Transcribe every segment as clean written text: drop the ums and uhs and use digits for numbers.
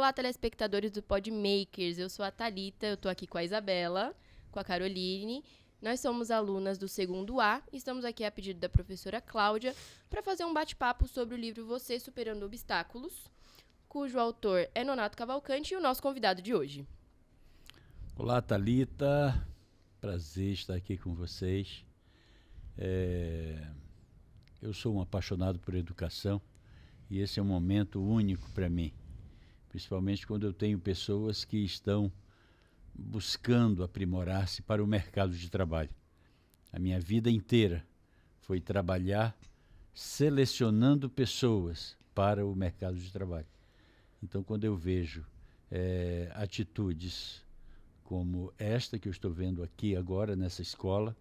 Olá, telespectadores do Podmakers. Eu sou a Thalita, eu tô aqui com a Isabela, com a Caroline. Nós somos alunas do segundo A e estamos aqui a pedido da professora Cláudia para fazer um bate-papo sobre o livro Você Superando Obstáculos, cujo autor é Nonato Cavalcante e o nosso convidado de hoje. Olá, Thalita. Prazer estar aqui com vocês. Eu sou um apaixonado por educação e esse é um momento único para mim, principalmente quando eu tenho pessoas que estão buscando aprimorar-se para o mercado de trabalho. A minha vida inteira foi trabalhar selecionando pessoas para o mercado de trabalho. Então, quando eu vejo atitudes como esta que eu estou vendo aqui agora nessa escola,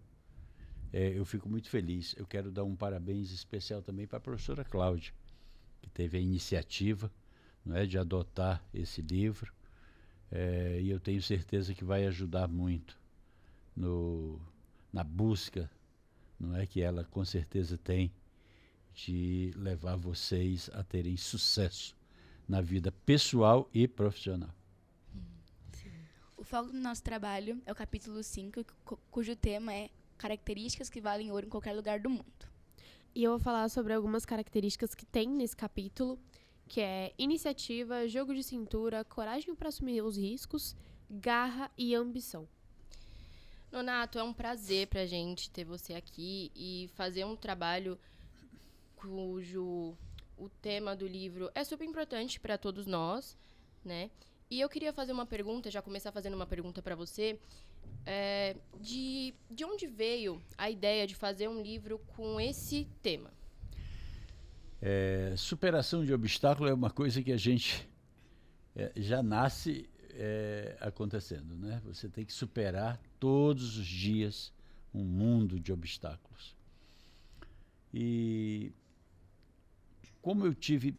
eu fico muito feliz. Eu quero dar um parabéns especial também para a professora Cláudia, que teve a iniciativa, não é, de adotar esse livro, e eu tenho certeza que vai ajudar muito na busca, não é, que ela com certeza tem de levar vocês a terem sucesso na vida pessoal e profissional. O foco do nosso trabalho é o capítulo 5, cujo tema é características que valem ouro em qualquer lugar do mundo. E eu vou falar sobre algumas características que tem nesse capítulo, que é iniciativa, jogo de cintura, coragem para assumir os riscos, garra e ambição. Nonato, é um prazer pra gente ter você aqui e fazer um trabalho cujo o tema do livro é super importante para todos nós, né? E eu queria fazer uma pergunta, já começar fazendo uma pergunta para você, de onde veio a ideia de fazer um livro com esse tema? Superação de obstáculo é uma coisa que a gente já nasce acontecendo, né? Você tem que superar todos os dias um mundo de obstáculos. E como eu tive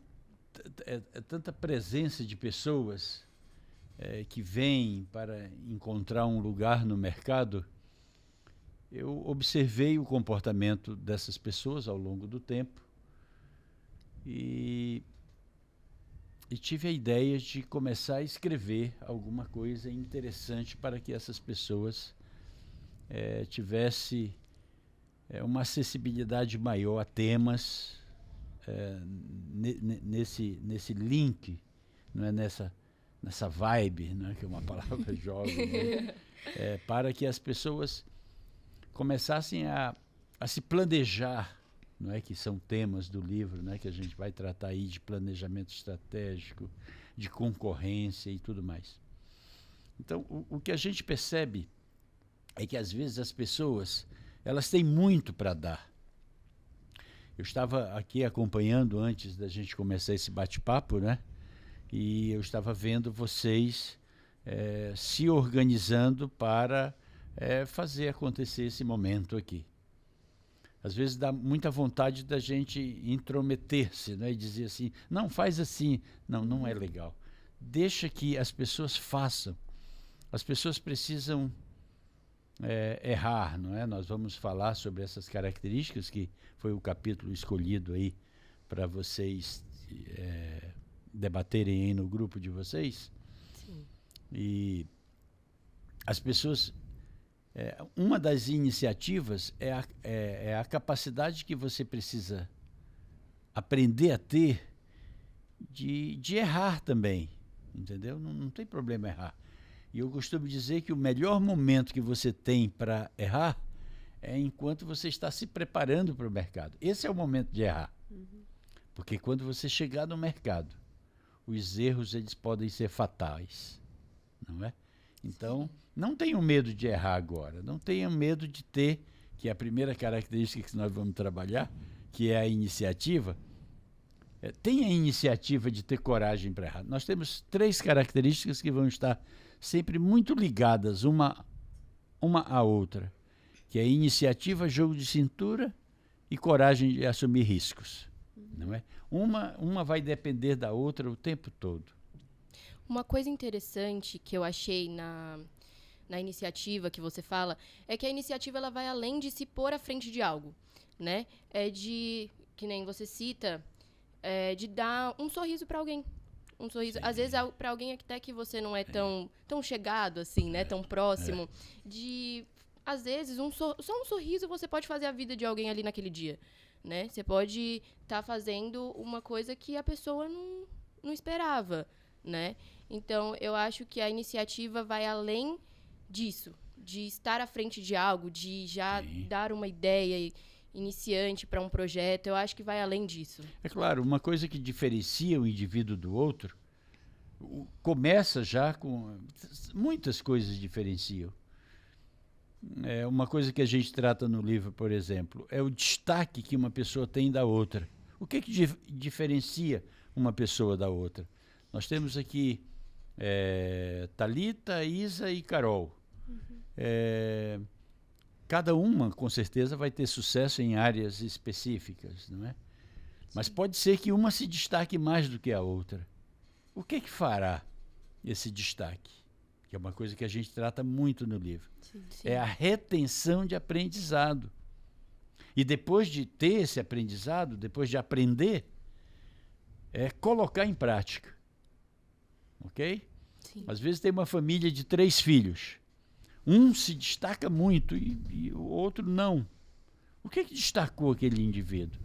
tanta presença de pessoas que vêm para encontrar um lugar no mercado, eu observei o comportamento dessas pessoas ao longo do tempo e tive a ideia de começar a escrever alguma coisa interessante para que essas pessoas tivessem uma acessibilidade maior a temas, nesse link, não é, nessa vibe, não é, que é uma palavra jovem, né? Para que as pessoas começassem a se planejar, não é, que são temas do livro, né, que a gente vai tratar aí de planejamento estratégico, de concorrência e tudo mais. Então, o que a gente percebe é que às vezes as pessoas, elas têm muito para dar. Eu estava aqui acompanhando antes da gente começar esse bate-papo, né? E eu estava vendo vocês se organizando para fazer acontecer esse momento aqui. Às vezes dá muita vontade da gente intrometer-se, né? E dizer assim, não, faz assim. Não, não é legal. Deixa que as pessoas façam. As pessoas precisam errar, não é? Nós vamos falar sobre essas características, que foi o capítulo escolhido aí para vocês debaterem aí no grupo de vocês. Sim. E as pessoas... uma das iniciativas é a capacidade que você precisa aprender a ter de errar também, entendeu? Não tem problema errar. E eu costumo dizer que o melhor momento que você tem para errar é enquanto você está se preparando para o mercado. Esse é o momento de errar. Uhum. Porque quando você chegar no mercado, os erros eles podem ser fatais, não é? Então, não tenham medo de errar agora, não tenham medo de ter, que é a primeira característica que nós vamos trabalhar, que é a iniciativa. Tenha a iniciativa de ter coragem para errar. Nós temos 3 características que vão estar sempre muito ligadas uma à outra, que é iniciativa, jogo de cintura e coragem de assumir riscos. Não é? Uma vai depender da outra o tempo todo. Uma coisa interessante que eu achei na iniciativa que você fala é que a iniciativa ela vai além de se pôr à frente de algo, né? Que nem você cita, de dar um sorriso para alguém. Um sorriso. Às vezes, para alguém até que você não é tão chegado, assim, né? Tão próximo. Às vezes, só um sorriso você pode fazer a vida de alguém ali naquele dia, né? Você pode estar fazendo uma coisa que a pessoa não esperava, né? Então, eu acho que a iniciativa vai além disso, de estar à frente de algo, de já dar uma ideia iniciante para um projeto. Eu acho que vai além disso. É claro, uma coisa que diferencia o indivíduo do outro, começa já com... Muitas coisas diferenciam. Uma coisa que a gente trata no livro, por exemplo, é o destaque que uma pessoa tem da outra. O que diferencia uma pessoa da outra? Nós temos aqui Thalita, Isa e Carol. Cada uma, com certeza, vai ter sucesso em áreas específicas, não é? Mas pode ser que uma se destaque mais do que a outra. O que fará esse destaque? Que é uma coisa que a gente trata muito no livro. Sim. É a retenção de aprendizado. E depois de ter esse aprendizado, depois de aprender, colocar em prática. Ok? Sim. Às vezes tem uma família de 3 filhos. Um se destaca muito e o outro não. O que destacou aquele indivíduo?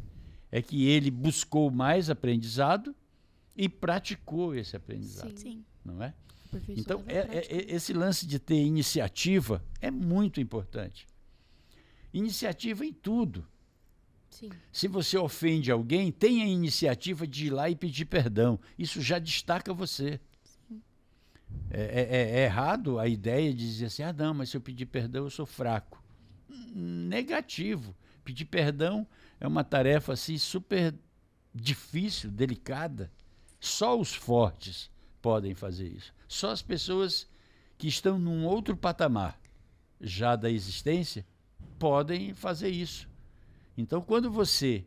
É que ele buscou mais aprendizado e praticou esse aprendizado. Sim. Não é? Então, esse lance de ter iniciativa é muito importante. Iniciativa em tudo. Sim. Se você ofende alguém, tenha a iniciativa de ir lá e pedir perdão. Isso já destaca você. É errado a ideia de dizer assim, não, mas se eu pedir perdão eu sou fraco. Negativo. Pedir perdão é uma tarefa assim super difícil, delicada. Só os fortes podem fazer isso. Só as pessoas que estão num outro patamar já da existência podem fazer isso. Então, quando você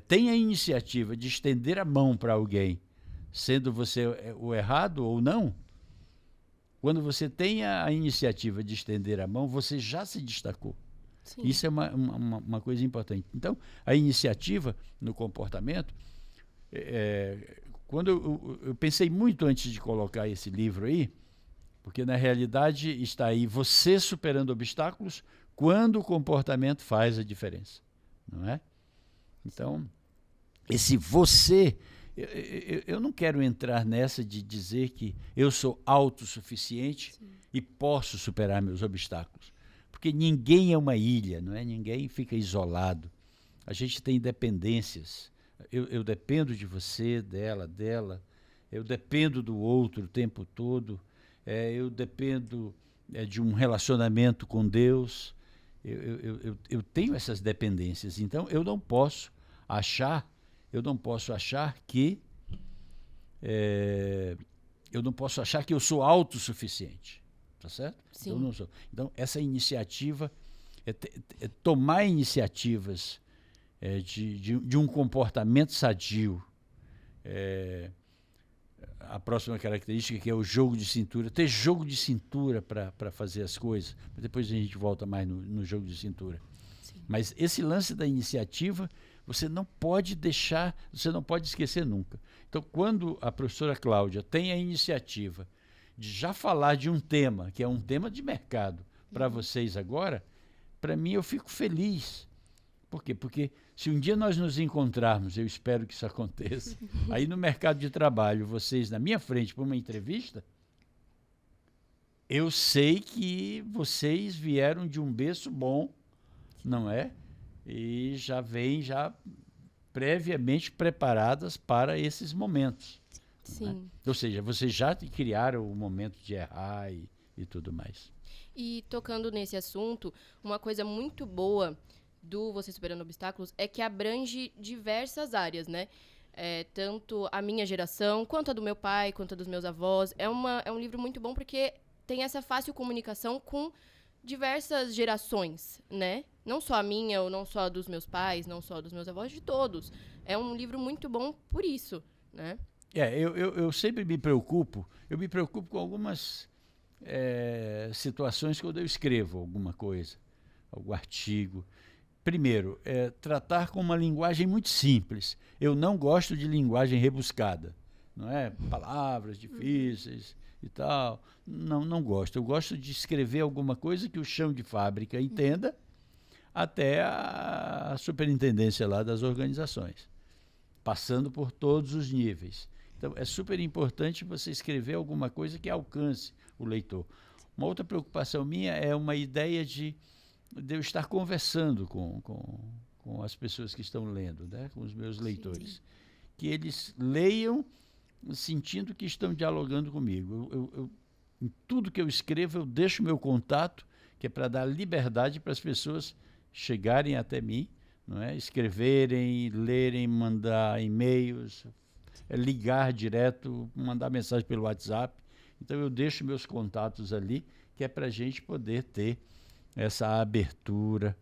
tem a iniciativa de estender a mão para alguém, sendo você o errado ou não, quando você tem a iniciativa de estender a mão, você já se destacou. Sim. Isso é uma coisa importante. Então, a iniciativa no comportamento, quando eu pensei muito antes de colocar esse livro aí, porque na realidade está aí você superando obstáculos quando o comportamento faz a diferença, não é? Então, esse você... Eu não quero entrar nessa de dizer que eu sou autossuficiente e posso superar meus obstáculos. Porque ninguém é uma ilha, não é? Ninguém fica isolado. A gente tem dependências. Eu dependo de você, dela. Eu dependo do outro o tempo todo. Eu dependo de um relacionamento com Deus. Eu tenho essas dependências. Então, eu não posso achar que eu sou autossuficiente, tá certo? Sim. Eu não sou. Então, essa iniciativa é tomar iniciativas de um comportamento sadio. A próxima característica que é o jogo de cintura. Ter jogo de cintura para fazer as coisas. Depois a gente volta mais no jogo de cintura. Sim. Mas esse lance da iniciativa, você não pode deixar, você não pode esquecer nunca. Então, quando a professora Cláudia tem a iniciativa de já falar de um tema, que é um tema de mercado, para vocês agora, para mim eu fico feliz. Por quê? Porque se um dia nós nos encontrarmos, eu espero que isso aconteça, aí no mercado de trabalho, vocês na minha frente para uma entrevista, eu sei que vocês vieram de um berço bom, não é? E já vêm previamente preparadas para esses momentos. Sim. Né? Ou seja, vocês já criaram o momento de errar e tudo mais. E tocando nesse assunto, uma coisa muito boa do Você Superando Obstáculos é que abrange diversas áreas, né? Tanto a minha geração, quanto a do meu pai, quanto a dos meus avós. É um livro muito bom porque tem essa fácil comunicação com diversas gerações, né? Não só a minha, ou não só a dos meus pais, não só a dos meus avós, de todos. É um livro muito bom por isso, né? Eu sempre me preocupo com algumas situações quando eu escrevo alguma coisa, algum artigo. Primeiro, tratar com uma linguagem muito simples. Eu não gosto de linguagem rebuscada. não é? Palavras difíceis e tal. Não gosto. Eu gosto de escrever alguma coisa que o chão de fábrica entenda, até a superintendência lá das organizações, passando por todos os níveis. Então, é super importante você escrever alguma coisa que alcance o leitor. Uma outra preocupação minha é uma ideia de eu estar conversando com as pessoas que estão lendo, né? Com os meus leitores. Sim. Que eles leiam sentindo que estão dialogando comigo. Em tudo que eu escrevo, eu deixo meu contato, que é para dar liberdade para as pessoas chegarem até mim, não é? Escreverem, lerem, mandar e-mails, ligar direto, mandar mensagem pelo WhatsApp. Então eu deixo meus contatos ali, que é para a gente poder ter essa abertura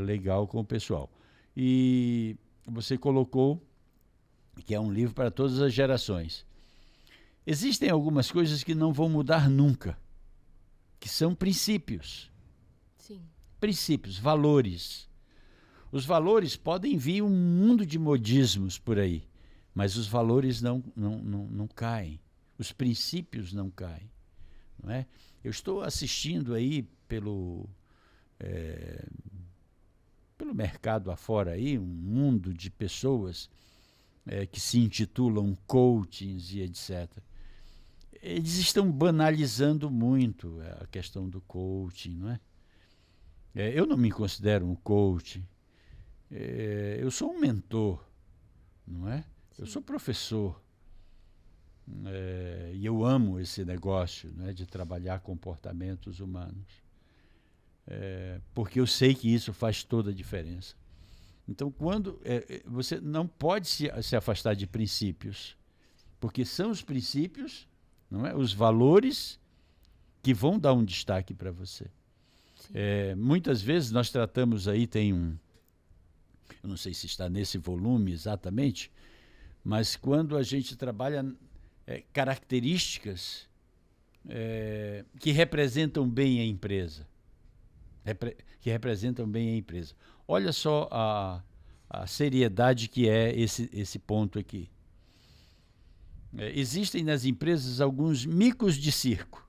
legal com o pessoal. E você colocou que é um livro para todas as gerações. Existem algumas coisas que não vão mudar nunca, que são princípios. Sim. Princípios, valores. Os valores podem vir um mundo de modismos por aí, mas os valores não caem. Os princípios não caem. Não é? Eu estou assistindo aí pelo mercado afora aí, um mundo de pessoas que se intitulam coachings e etc. Eles estão banalizando muito a questão do coaching, não é? Eu não me considero um coach. Eu sou um mentor, não é? Sim. Eu sou professor. E eu amo esse negócio, né, de trabalhar comportamentos humanos. Porque eu sei que isso faz toda a diferença. Então, quando você não pode se afastar de princípios, porque são os princípios, não é? Os valores que vão dar um destaque para você. Muitas vezes nós tratamos aí, eu não sei se está nesse volume exatamente, mas quando a gente trabalha características que representam bem a empresa, Olha só a seriedade que é esse ponto aqui. Existem nas empresas alguns micos de circo.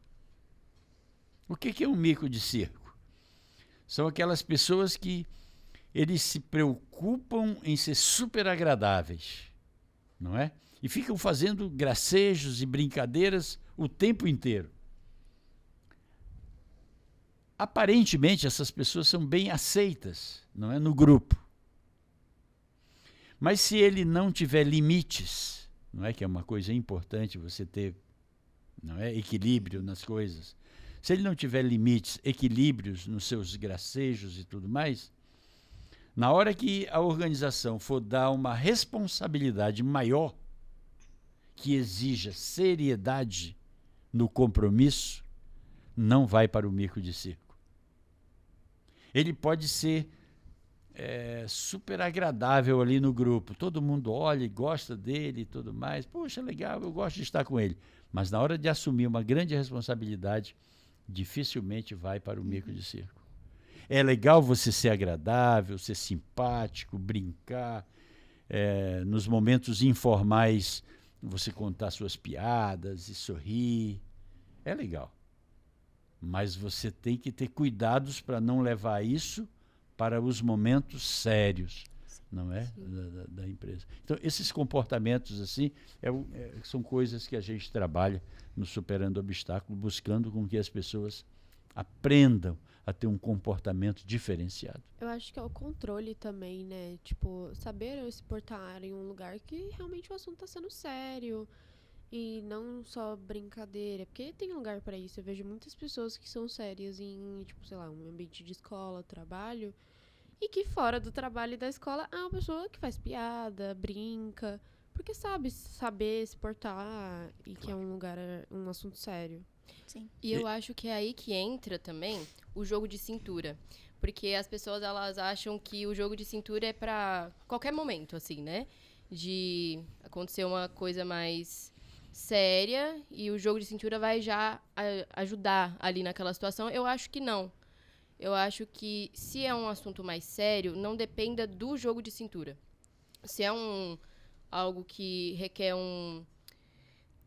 O que é um mico de circo? São aquelas pessoas que eles se preocupam em ser super agradáveis, não é? E ficam fazendo gracejos e brincadeiras o tempo inteiro. Aparentemente, essas pessoas são bem aceitas, não é, no grupo. Mas se ele não tiver limites, não é, que é uma coisa importante você ter, não é, equilíbrio nas coisas. Se ele não tiver limites, equilíbrios nos seus gracejos e tudo mais, na hora que a organização for dar uma responsabilidade maior, que exija seriedade no compromisso, não vai para o mico de circo. Ele pode ser super agradável ali no grupo. Todo mundo olha e gosta dele e tudo mais. Poxa, legal, eu gosto de estar com ele. Mas na hora de assumir uma grande responsabilidade, dificilmente vai para o mico de circo. É legal você ser agradável, ser simpático, brincar. Nos momentos informais, você contar suas piadas e sorrir. É legal. Mas você tem que ter cuidados para não levar isso para os momentos sérios, não é? Da empresa. Então, esses comportamentos assim são coisas que a gente trabalha no Superando Obstáculo, buscando com que as pessoas aprendam a ter um comportamento diferenciado. Eu acho que é o controle também, né? Tipo, saber se portar em um lugar que realmente o assunto está sendo sério. E não só brincadeira, porque tem lugar pra isso. Eu vejo muitas pessoas que são sérias em, tipo, sei lá, um ambiente de escola, trabalho, e que fora do trabalho e da escola é uma pessoa que faz piada, brinca, porque sabe saber se portar e que é um lugar, um assunto sério. Sim. E eu acho que é aí que entra também o jogo de cintura. Porque as pessoas, elas acham que o jogo de cintura é pra qualquer momento, assim, né? De acontecer uma coisa mais séria e o jogo de cintura vai já ajudar ali naquela situação. Eu acho que não. Eu acho que se é um assunto mais sério, não dependa do jogo de cintura. Se é algo que requer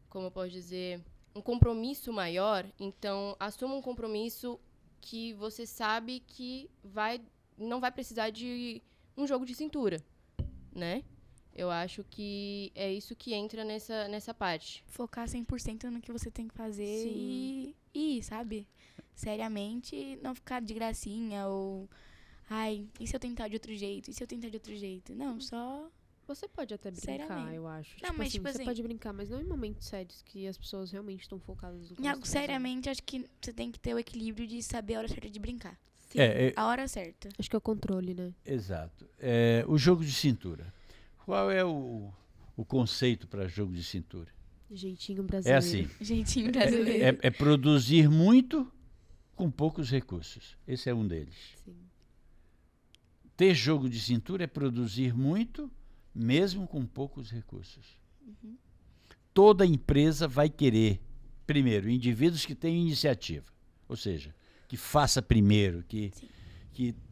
como eu posso dizer, um compromisso maior, então assuma um compromisso que você sabe que não vai precisar de um jogo de cintura, né? Eu acho que é isso que entra nessa parte. Focar 100% no que você tem que fazer Sim. e, sabe? Seriamente, não ficar de gracinha ou... Ai, e se eu tentar de outro jeito? E se eu tentar de outro jeito? Não, só... Você pode até brincar, Seriamente. eu acho. Não, mas, tipo você assim- pode brincar, mas não em momentos sérios que as pessoas realmente estão focadas no que Em você algo tá fazendo. seriamente, acho que você tem que ter o equilíbrio de saber a hora certa de brincar. Sim. A hora certa. Acho que é o controle, né? Exato. O jogo de cintura. Qual é o conceito para jogo de cintura? Jeitinho É brasileiro. assim, Jeitinho brasileiro. é produzir muito com poucos recursos. Esse é um deles. Sim. Ter jogo de cintura é produzir muito, mesmo com poucos recursos. Toda empresa vai querer, primeiro, indivíduos que tenham iniciativa, ou seja, que faça primeiro, que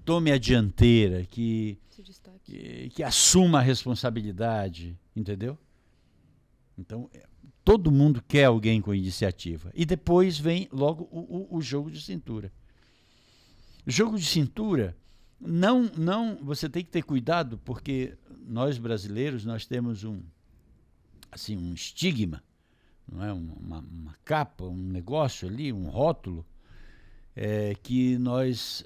tome a dianteira, que Se destaque. assuma a responsabilidade, entendeu? Então, todo mundo quer alguém com iniciativa. E depois vem logo o jogo de cintura. O jogo de cintura, você tem que ter cuidado, porque nós brasileiros, nós temos um estigma, não é? Uma capa, um negócio ali, um rótulo, que nós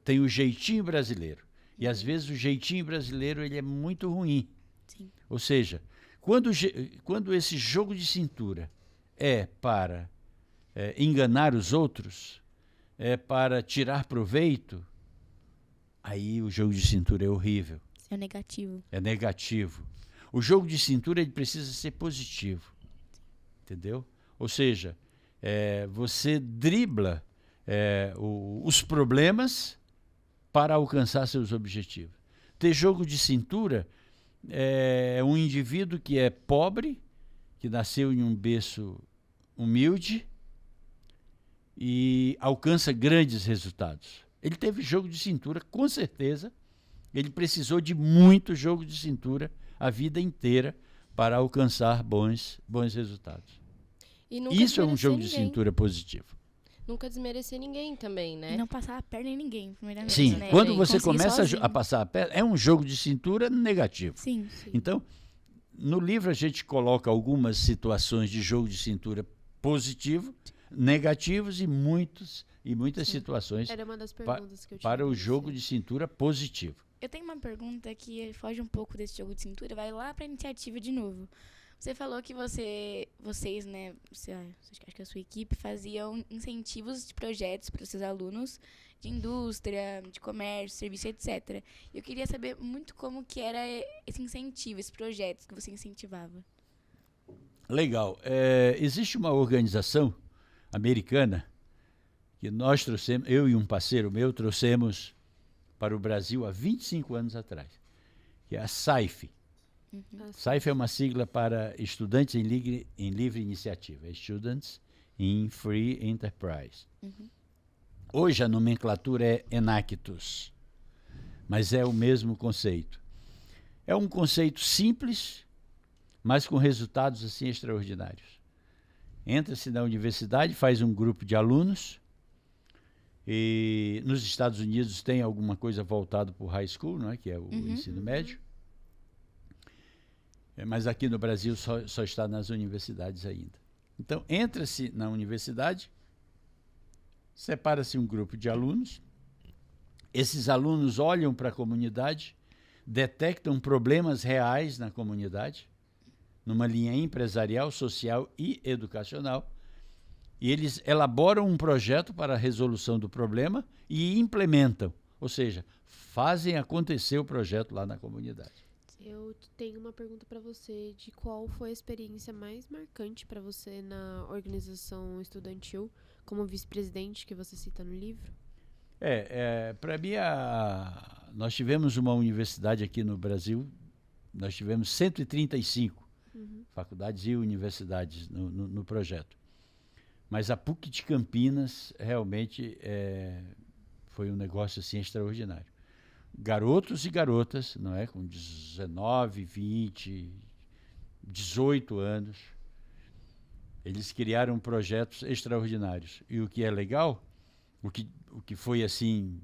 tem o jeitinho brasileiro. E às vezes o jeitinho brasileiro ele é muito ruim. Sim. Ou seja, quando esse jogo de cintura é para enganar os outros, é para tirar proveito, aí o jogo de cintura é horrível, É negativo. é negativo. O jogo de cintura ele precisa ser positivo, entendeu? Ou seja, você dribla os problemas para alcançar seus objetivos. Ter jogo de cintura é um indivíduo que é pobre, que nasceu em um berço humilde e alcança grandes resultados. Ele teve jogo de cintura, com certeza. Ele precisou de muito jogo de cintura a vida inteira para alcançar bons resultados. E nunca Isso é um desmerecer jogo de ninguém. cintura positivo. Nunca desmerecer ninguém também, né? E não passar a perna em ninguém, primeiramente. Sim, né? quando Bem, você conseguir começa sozinho. a passar a perna, é um jogo de cintura negativo. Sim. Então, no livro a gente coloca algumas situações de jogo de cintura positivo, negativos e muitas situações Era uma das perguntas que eu tinha para o pra jogo você. de cintura positivo. Eu tenho uma pergunta que foge um pouco desse jogo de cintura, vai lá pra iniciativa de novo. Você falou que vocês, né, acho que a sua equipe faziam incentivos de projetos para os seus alunos de indústria, de comércio, serviço, etc. Eu queria saber muito como que era esse incentivo, esses projetos que você incentivava. Legal. Existe uma organização americana que nós trouxemos, eu e um parceiro meu trouxemos para o Brasil há 25 anos atrás, que é a SAIF. SAIF é uma sigla para Estudantes em Livre Iniciativa, Students in Free Enterprise. Hoje a nomenclatura é Enactus, mas é o mesmo conceito. É um conceito simples, mas com resultados assim extraordinários. Entra-se na universidade, faz um grupo de alunos, e nos Estados Unidos tem alguma coisa voltada para o high school, não é? Que é o ensino médio. Mas aqui no Brasil só está nas universidades ainda. Então, entra-se na universidade, separa-se um grupo de alunos, esses alunos olham para a comunidade, detectam problemas reais na comunidade, numa linha empresarial, social e educacional, e eles elaboram um projeto para a resolução do problema e implementam, ou seja, fazem acontecer o projeto lá na comunidade. Eu tenho uma pergunta para você de qual foi a experiência mais marcante para você na organização estudantil como vice-presidente que você cita no livro? Para mim, nós tivemos uma universidade aqui no Brasil, nós tivemos 135 faculdades e universidades no projeto. Mas a PUC de Campinas realmente foi um negócio assim extraordinário. Garotos e garotas, não é, com 19, 20, 18 anos, Eles criaram projetos extraordinários. E o que é legal, o que foi assim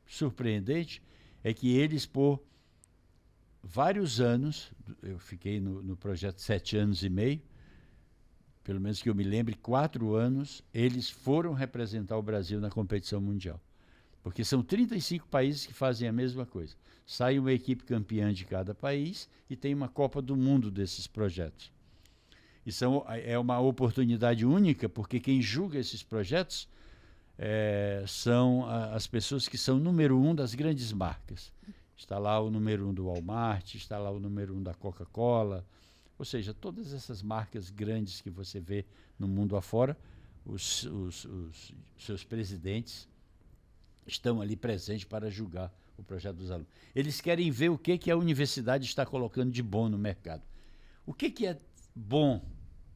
surpreendente, é que eles, por vários anos, eu fiquei no projeto 7 anos e meio, pelo menos que eu me lembre, 4 anos, eles foram representar o Brasil na competição mundial. Porque são 35 países que fazem a mesma coisa. Sai uma equipe campeã de cada país e tem uma Copa do Mundo desses projetos. E é uma oportunidade única, porque quem julga esses projetos são as pessoas que são número 1 das grandes marcas. Está lá o número 1 do Walmart, está lá o número 1 da Coca-Cola, ou seja, todas essas marcas grandes que você vê no mundo afora, os seus presidentes estão ali presentes para julgar o projeto dos alunos. Eles querem ver o que a universidade está colocando de bom no mercado. O que é bom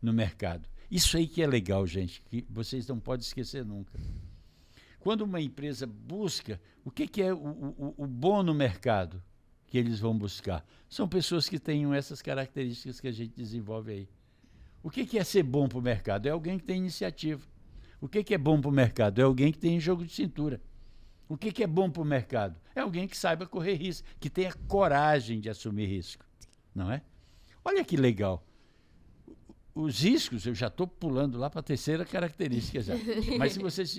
no mercado? Isso aí que é legal, gente, que vocês não podem esquecer nunca. Quando uma empresa busca, o que é o bom no mercado que eles vão buscar? São pessoas que tenham essas características que a gente desenvolve aí. O que é ser bom para o mercado? É alguém que tem iniciativa. O que é bom para o mercado? É alguém que tem jogo de cintura. O que é bom para o mercado? É alguém que saiba correr risco, que tenha coragem de assumir risco. Não é? Olha que legal. Os riscos, eu já estou pulando lá para a terceira característica já. Mas se vocês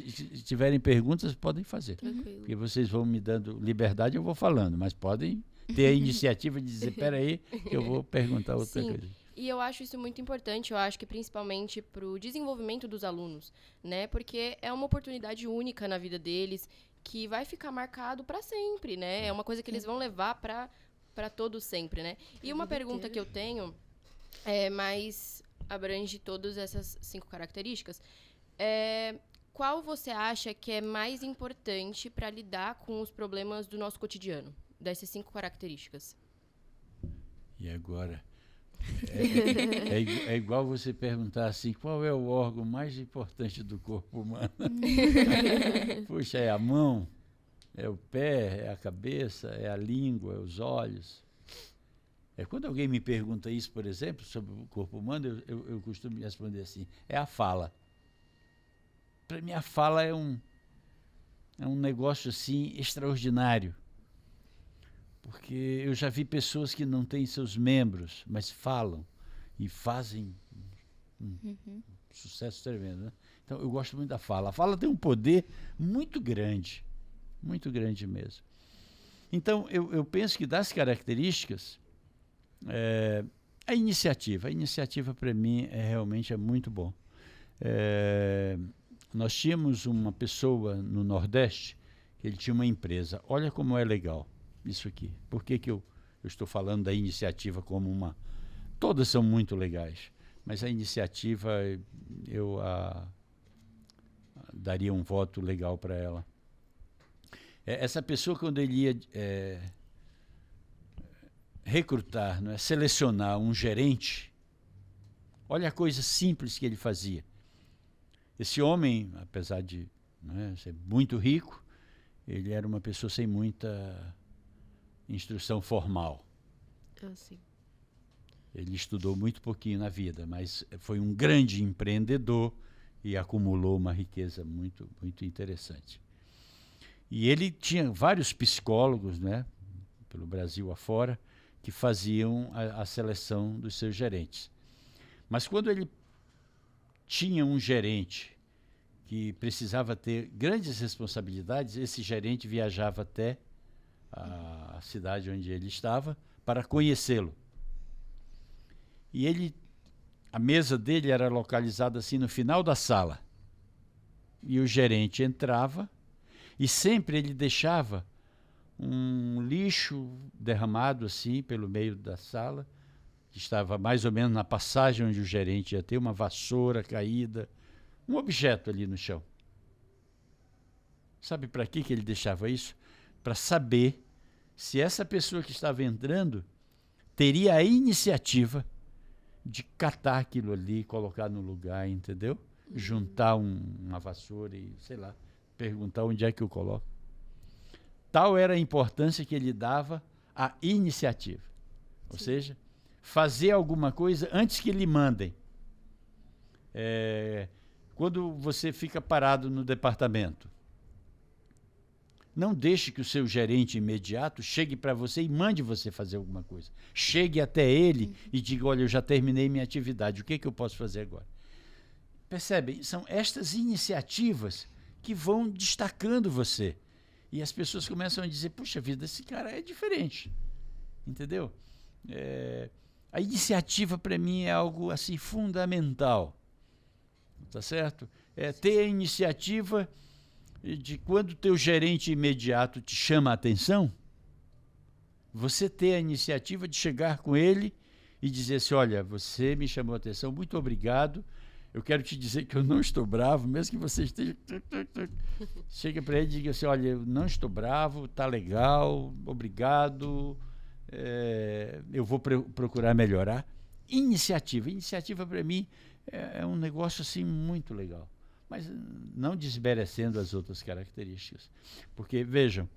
tiverem perguntas, podem fazer. Tranquilo. Porque vocês vão me dando liberdade, eu vou falando. Mas podem ter a iniciativa de dizer, peraí, que eu vou perguntar outra coisa. E eu acho isso muito importante, eu acho que principalmente para o desenvolvimento dos alunos, né? Porque é uma oportunidade única na vida deles, que vai ficar marcado para sempre, né? É uma coisa que eles vão levar para todo sempre, né? E uma pergunta que eu tenho, mas abrange todas essas 5 características, qual você acha que é mais importante para lidar com os problemas do nosso cotidiano, dessas 5 características? E agora? É igual você perguntar assim, qual é o órgão mais importante do corpo humano? Puxa, é a mão, é o pé, é a cabeça, é a língua, é os olhos. Quando alguém me pergunta isso, por exemplo, sobre o corpo humano, eu costumo responder assim, é a fala. Para mim, a fala é um negócio assim extraordinário. Porque eu já vi pessoas que não têm seus membros, mas falam e fazem um sucesso tremendo, né? Então, eu gosto muito da fala. A fala tem um poder muito grande mesmo. Então, eu penso que das características, a iniciativa para mim realmente é muito bom. Nós tínhamos uma pessoa no Nordeste, que ele tinha uma empresa. Olha como é legal isso aqui. Por que eu estou falando da iniciativa como uma... Todas são muito legais, mas a iniciativa eu daria um voto legal para ela. Essa pessoa, quando ele ia recrutar, não é, selecionar um gerente, olha a coisa simples que ele fazia. Esse homem, apesar de ser muito rico, ele era uma pessoa sem muita instrução formal. Sim. Ele estudou muito pouquinho na vida, mas foi um grande empreendedor e acumulou uma riqueza muito, muito interessante. E ele tinha vários psicólogos, né, pelo Brasil afora, que faziam a seleção dos seus gerentes. Mas quando ele tinha um gerente que precisava ter grandes responsabilidades, esse gerente viajava até a cidade onde ele estava para conhecê-lo. E a mesa dele era localizada assim no final da sala. E o gerente entrava e sempre ele deixava um lixo derramado assim pelo meio da sala, que estava mais ou menos na passagem onde o gerente ia ter, uma vassoura caída, um objeto ali no chão. Sabe para que ele deixava isso? Para saber se essa pessoa que estava entrando teria a iniciativa de catar aquilo ali, colocar no lugar, entendeu? Juntar uma vassoura e, sei lá, perguntar onde é que eu coloco. Tal era a importância que ele dava à iniciativa. Ou seja, fazer alguma coisa antes que lhe mandem. Quando você fica parado no departamento, não deixe que o seu gerente imediato chegue para você e mande você fazer alguma coisa. Chegue até ele e diga, olha, eu já terminei minha atividade, o que eu posso fazer agora? Percebem? São estas iniciativas que vão destacando você. E as pessoas começam a dizer, puxa vida, esse cara é diferente. Entendeu? A iniciativa, para mim, é algo assim fundamental. Tá certo? Ter a iniciativa de quando o teu gerente imediato te chama a atenção, você ter a iniciativa de chegar com ele e dizer assim, olha, você me chamou a atenção, muito obrigado, eu quero te dizer que eu não estou bravo, mesmo que você esteja... Chega para ele e diga assim, olha, eu não estou bravo, tá legal, obrigado, eu vou procurar melhorar. Iniciativa para mim é um negócio assim muito legal. Mas não desmerecendo as outras características. Porque, vejam,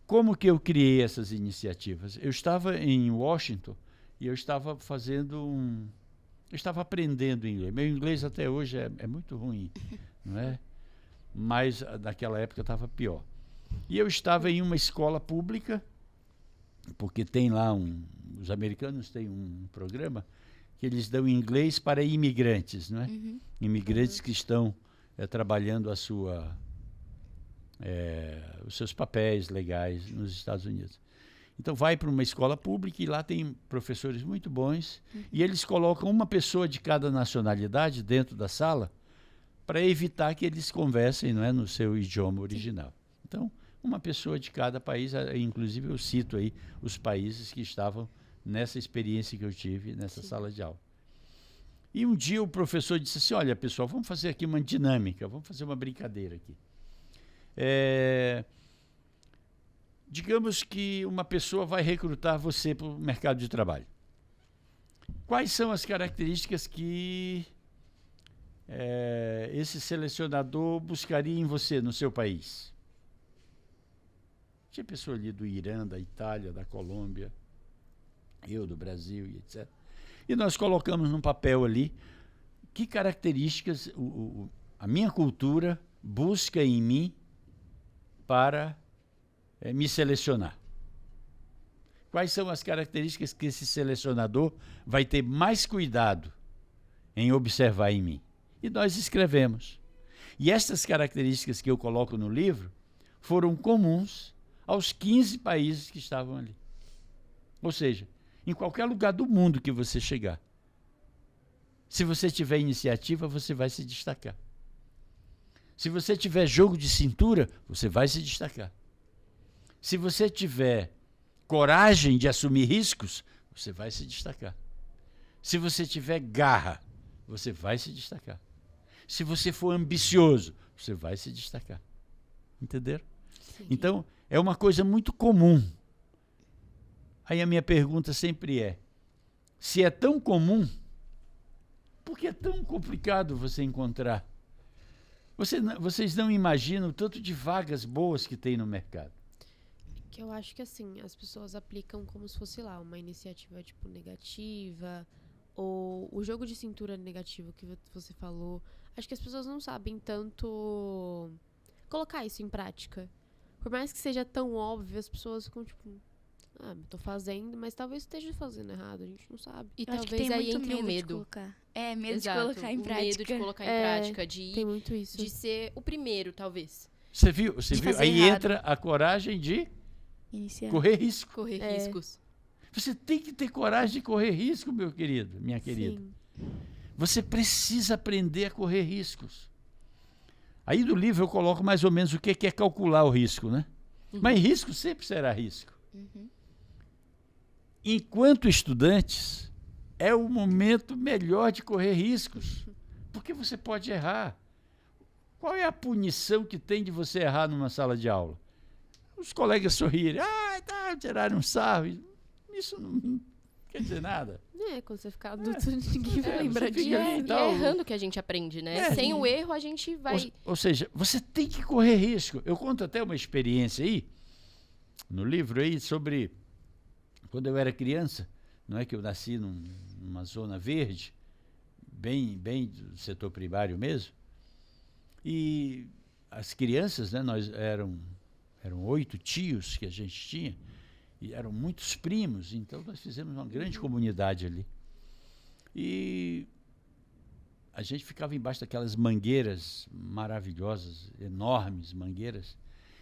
como que eu criei essas iniciativas? Eu estava em Washington e eu estava eu estava aprendendo inglês. Meu inglês até hoje é muito ruim, não é? Mas naquela época estava pior. E eu estava em uma escola pública, porque tem lá os americanos têm um programa que eles dão inglês para imigrantes, não é? Imigrantes que estão trabalhando os seus papéis legais nos Estados Unidos. Então vai para uma escola pública e lá tem professores muito bons e eles colocam uma pessoa de cada nacionalidade dentro da sala para evitar que eles conversem, não é, no seu idioma original. Então, uma pessoa de cada país, inclusive eu cito aí os países que estavam nessa experiência que eu tive nessa sala de aula. E um dia o professor disse assim, olha, pessoal, vamos fazer aqui uma dinâmica, vamos fazer uma brincadeira aqui. Digamos que uma pessoa vai recrutar você para o mercado de trabalho. Quais são as características que esse selecionador buscaria em você, no seu país? Tinha pessoa ali do Irã, da Itália, da Colômbia, eu do Brasil e etc. E nós colocamos num papel ali que características a minha cultura busca em mim para me selecionar. Quais são as características que esse selecionador vai ter mais cuidado em observar em mim? E nós escrevemos. E estas características que eu coloco no livro foram comuns aos 15 países que estavam ali. Ou seja, em qualquer lugar do mundo que você chegar, se você tiver iniciativa, você vai se destacar. Se você tiver jogo de cintura, você vai se destacar. Se você tiver coragem de assumir riscos, você vai se destacar. Se você tiver garra, você vai se destacar. Se você for ambicioso, você vai se destacar. Entenderam? Sim. Então, é uma coisa muito comum. Aí a minha pergunta sempre se é tão comum, por que é tão complicado você encontrar? Vocês não imaginam o tanto de vagas boas que tem no mercado. Que eu acho que assim, as pessoas aplicam como se fosse lá uma iniciativa tipo negativa, ou o jogo de cintura negativo que você falou. Acho que as pessoas não sabem tanto colocar isso em prática. Por mais que seja tão óbvio, as pessoas ficam tipo, tô fazendo, mas talvez esteja fazendo errado, a gente não sabe. E Eu acho que talvez tem aí muito entre o medo de medo. colocar. Medo Exato, de colocar em o prática. medo de colocar em prática, Tem muito isso. de ser o primeiro, talvez. Você viu? fazer Aí errado. entra a coragem de Iniciar. correr risco. Correr riscos. Você tem que ter coragem de correr risco, meu querido, minha querida. Sim. Você precisa aprender a correr riscos. Aí no livro eu coloco mais ou menos o que é calcular o risco, né? Mas risco sempre será risco. Enquanto estudantes, é o momento melhor de correr riscos, porque você pode errar. Qual é a punição que tem de você errar numa sala de aula? Os colegas sorrirem, tiraram um sarro. Isso não quer dizer nada. Quando você ficar adulto, ninguém vai lembrar você disso. fica ali E e tal. é errando que a gente aprende, né? Sem o erro, a gente vai... Ou seja, você tem que correr risco. Eu conto até uma experiência aí, no livro aí, sobre quando eu era criança, não é que eu nasci numa zona verde, bem do setor primário mesmo. E as crianças, né, nós eram 8 tios que a gente tinha, e eram muitos primos, então nós fizemos uma grande comunidade ali. E a gente ficava embaixo daquelas mangueiras maravilhosas, enormes mangueiras,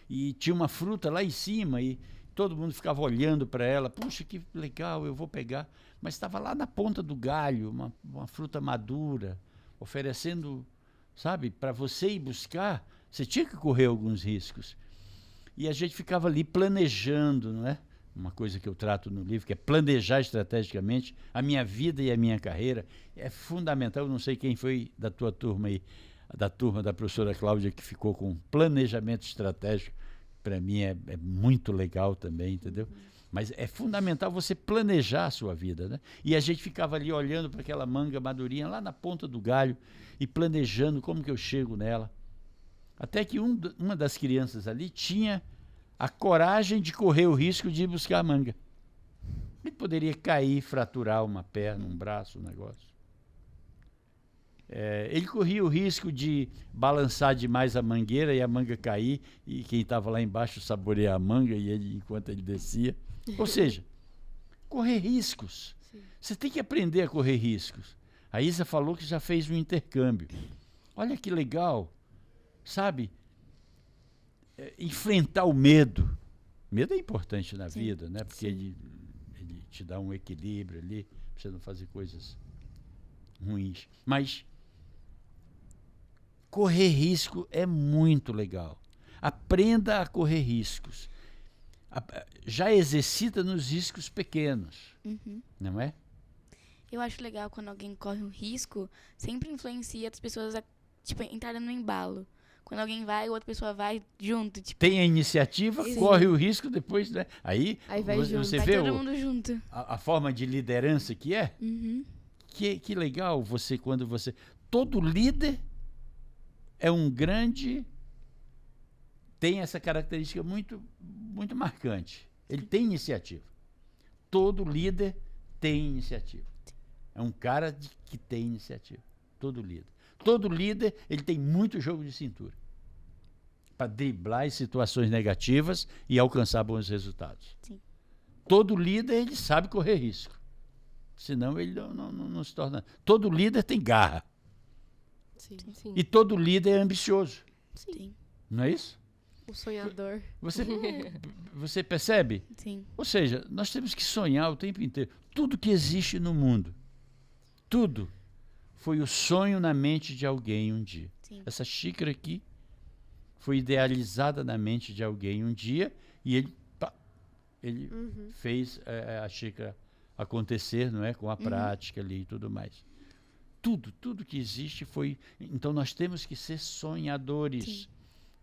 e tinha uma fruta lá em cima, e todo mundo ficava olhando para ela, puxa, que legal, eu vou pegar. Mas estava lá na ponta do galho, uma fruta madura, oferecendo, sabe, para você ir buscar, você tinha que correr alguns riscos. E a gente ficava ali planejando, não é? Uma coisa que eu trato no livro, que é planejar estrategicamente a minha vida e a minha carreira. É fundamental, eu não sei quem foi da tua turma aí, da turma da professora Cláudia, que ficou com planejamento estratégico. Para mim é muito legal também, entendeu? Mas é fundamental você planejar a sua vida, né? E a gente ficava ali olhando para aquela manga madurinha lá na ponta do galho e planejando como que eu chego nela. Até que uma das crianças ali tinha a coragem de correr o risco de ir buscar a manga. Ele poderia cair, fraturar uma perna, um braço, um negócio. Ele corria o risco de balançar demais a mangueira e a manga cair, e quem estava lá embaixo saborear a manga e ele, enquanto ele descia. Ou seja, correr riscos. Sim. Você tem que aprender a correr riscos. A Isa falou que já fez um intercâmbio. Olha que legal, sabe? Enfrentar o medo. Medo é importante na vida, né? Porque ele te dá um equilíbrio ali, para você não fazer coisas ruins. Mas correr risco é muito legal. Aprenda a correr riscos. Já exercita nos riscos pequenos, não é? Eu acho legal quando alguém corre um risco, sempre influencia as pessoas a, tipo, entrarem no embalo. Quando alguém vai, outra pessoa vai junto. Tipo, tem a iniciativa, corre o risco, depois, né? Aí vai você vai vê todo mundo junto. A forma de liderança que é. Que legal quando você... Todo líder é um grande... Tem essa característica muito, muito marcante. Ele tem iniciativa. Todo líder tem iniciativa. É um cara que tem iniciativa. Todo líder. Todo líder, ele tem muito jogo de cintura para driblar as situações negativas e alcançar bons resultados. Sim. Todo líder, ele sabe correr risco. Senão ele não se torna... Todo líder tem garra. Sim. E todo líder é ambicioso. Sim. Não é isso? O sonhador. Você percebe? Sim. Ou seja, nós temos que sonhar o tempo inteiro. Tudo que existe no mundo, tudo, foi o sonho na mente de alguém um dia. Sim. Essa xícara aqui foi idealizada na mente de alguém um dia e ele fez a xícara acontecer, não é? Com a prática ali e tudo mais. Tudo que existe foi... Então nós temos que ser sonhadores. Sim.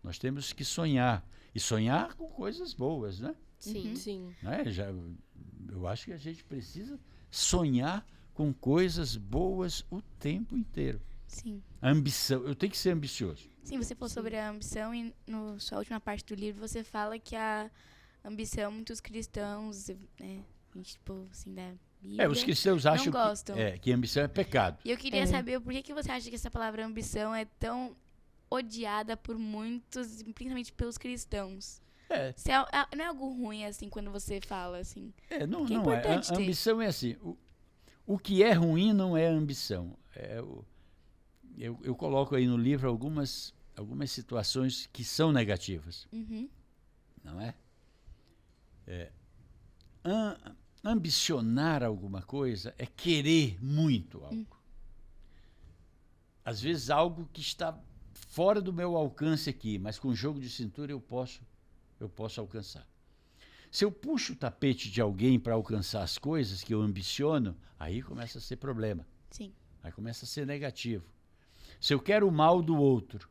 Nós temos que sonhar. E sonhar com coisas boas, né? Sim, sim. Não é? Eu acho que a gente precisa sonhar com coisas boas o tempo inteiro. Sim. A ambição, eu tenho que ser ambicioso. Sim, você falou sobre a ambição e na sua última parte do livro você fala que a ambição, muitos cristãos, né, tipo, assim, da Bíblia, Os cristãos acham não gostam. que ambição é pecado. E eu queria saber por que você acha que essa palavra ambição é tão odiada por muitos, principalmente pelos cristãos. Não é algo ruim, assim, quando você fala, assim. Não é é. importante A ambição é assim. O que é ruim não é ambição. Eu coloco aí no livro algumas situações que são negativas. Não é? Ambicionar alguma coisa é querer muito algo. Às vezes algo que está fora do meu alcance aqui, mas com jogo de cintura eu posso alcançar. Se eu puxo o tapete de alguém para alcançar as coisas que eu ambiciono, aí começa a ser problema. Sim. Aí começa a ser negativo. Se eu quero o mal do outro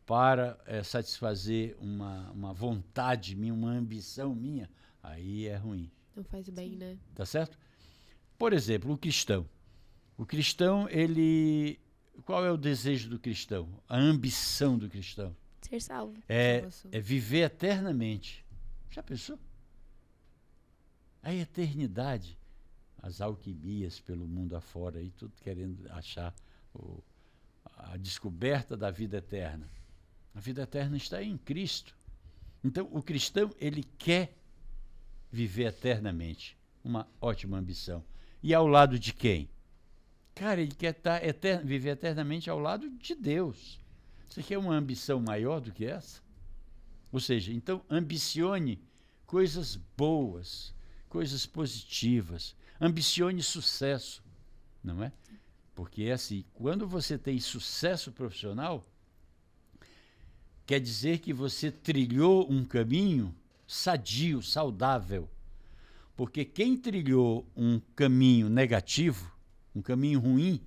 para satisfazer uma vontade minha, uma ambição minha, aí é ruim. Não faz bem, né? Tá certo? Por exemplo, o cristão. O cristão, ele... Qual é o desejo do cristão? A ambição do cristão? Ser salvo. É viver eternamente. Já pensou? A eternidade. As alquimias pelo mundo afora, aí tudo querendo achar a descoberta da vida eterna. A vida eterna está em Cristo. Então, o cristão, ele quer viver eternamente. Uma ótima ambição. E ao lado de quem? Cara, ele quer viver eternamente ao lado de Deus. Você quer uma ambição maior do que essa? Ou seja, então, ambicione coisas boas, coisas positivas. Ambicione sucesso, não é? Porque é assim, quando você tem sucesso profissional, quer dizer que você trilhou um caminho sadio, saudável. Porque quem trilhou um caminho negativo, um caminho ruim,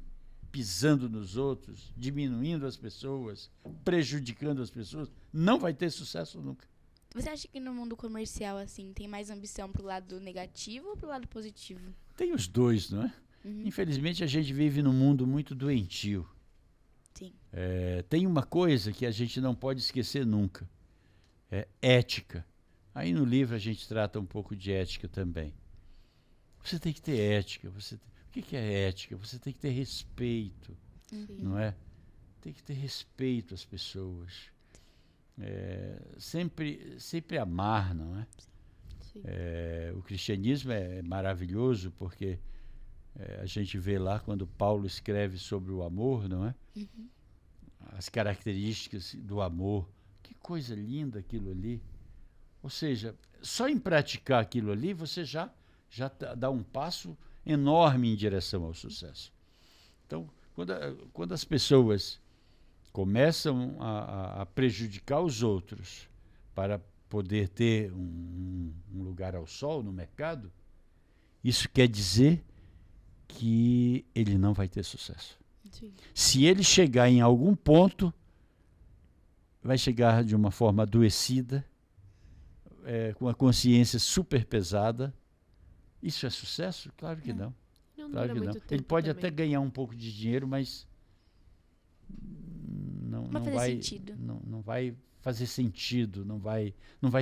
pisando nos outros, diminuindo as pessoas, prejudicando as pessoas, não vai ter sucesso nunca. Você acha que no mundo comercial, assim, tem mais ambição pro lado negativo ou pro lado positivo? Tem os dois, não é? Infelizmente, a gente vive num mundo muito doentio. Sim. Tem uma coisa que a gente não pode esquecer nunca. É ética. Aí no livro a gente trata um pouco de ética também. Você tem que ter ética. O que é ética? Você tem que ter respeito, não é? Tem que ter respeito às pessoas. Sempre amar, não é? Sim. O cristianismo é maravilhoso porque a gente vê lá quando Paulo escreve sobre o amor, não é? As características do amor. Que coisa linda aquilo ali. Ou seja, só em praticar aquilo ali você já dá um passo enorme em direção ao sucesso. Então, quando as pessoas começam a prejudicar os outros para poder ter um lugar ao sol no mercado, isso quer dizer que ele não vai ter sucesso. Sim. Se ele chegar em algum ponto, vai chegar de uma forma adoecida, com a consciência super pesada. Isso é sucesso? Claro que não. Não Claro dura que não. muito tempo Ele pode também. até ganhar um pouco de dinheiro, mas não Vai fazer vai, sentido. não vai fazer sentido, não vai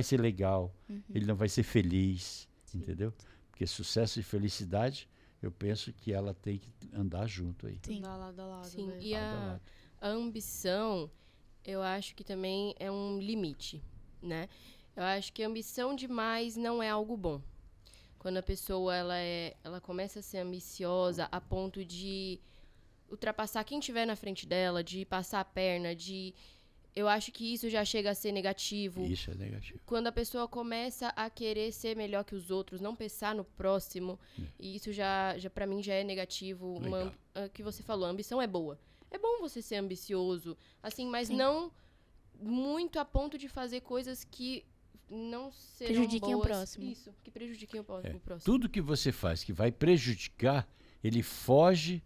ser legal, ele não vai ser feliz, entendeu? Porque sucesso e felicidade, eu penso que ela tem que andar junto aí. Sim. Andar lado a lado, Sim, né? e a ambição, eu acho que também é um limite, né? Eu acho que a ambição demais não é algo bom. Quando a pessoa ela começa a ser ambiciosa a ponto de ultrapassar quem estiver na frente dela, de passar a perna, eu acho que isso já chega a ser negativo. Isso é negativo. Quando a pessoa começa a querer ser melhor que os outros, não pensar no próximo, e isso já para mim já é negativo. Legal. Que você falou, a ambição é boa. É bom você ser ambicioso, assim, mas Sim. não muito a ponto de fazer coisas que não sejam Prejudiquem o boas. próximo. Isso, que prejudiquem o próximo. Tudo que você faz que vai prejudicar, ele foge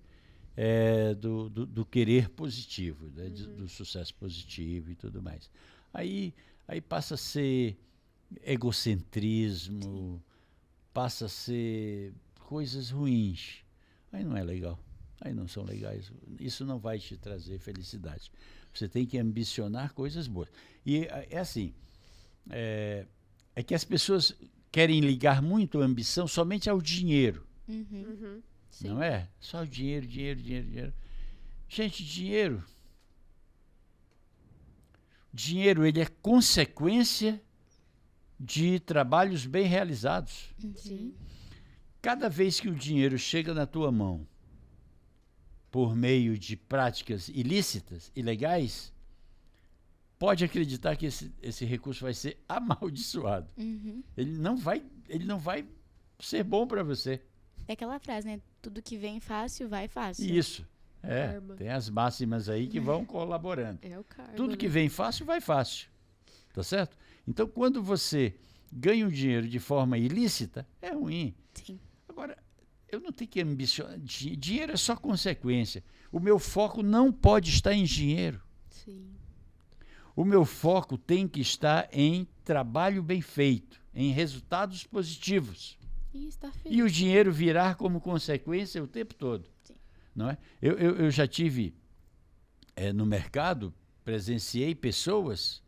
do querer positivo, né? Do sucesso positivo e tudo mais. Aí passa a ser egocentrismo, passa a ser coisas ruins. Aí não é legal. Aí não são legais. Isso não vai te trazer felicidade. Você tem que ambicionar coisas boas. E é assim, é que as pessoas querem ligar muito a ambição somente ao dinheiro. Uhum. Sim. Não é? Só o dinheiro, dinheiro, dinheiro, dinheiro. Gente, dinheiro ele é consequência de trabalhos bem realizados. Sim. Cada vez que o dinheiro chega na tua mão por meio de práticas ilícitas, ilegais, pode acreditar que esse recurso vai ser amaldiçoado. Ele não vai ser bom para você. É aquela frase, né? Tudo que vem fácil, vai fácil. Isso. Karma. Tem as máximas aí que vão colaborando. É o karma. Tudo que né? vem fácil, vai fácil. Tá certo? Então, quando você ganha o dinheiro de forma ilícita, é ruim. Sim. Agora, eu não tenho que ambicionar. Dinheiro é só consequência. O meu foco não pode estar em dinheiro. Sim. O meu foco tem que estar em trabalho bem feito, em resultados positivos. E está feliz. E o dinheiro virar como consequência o tempo todo. Sim. Não é? Eu já tive no mercado, presenciei pessoas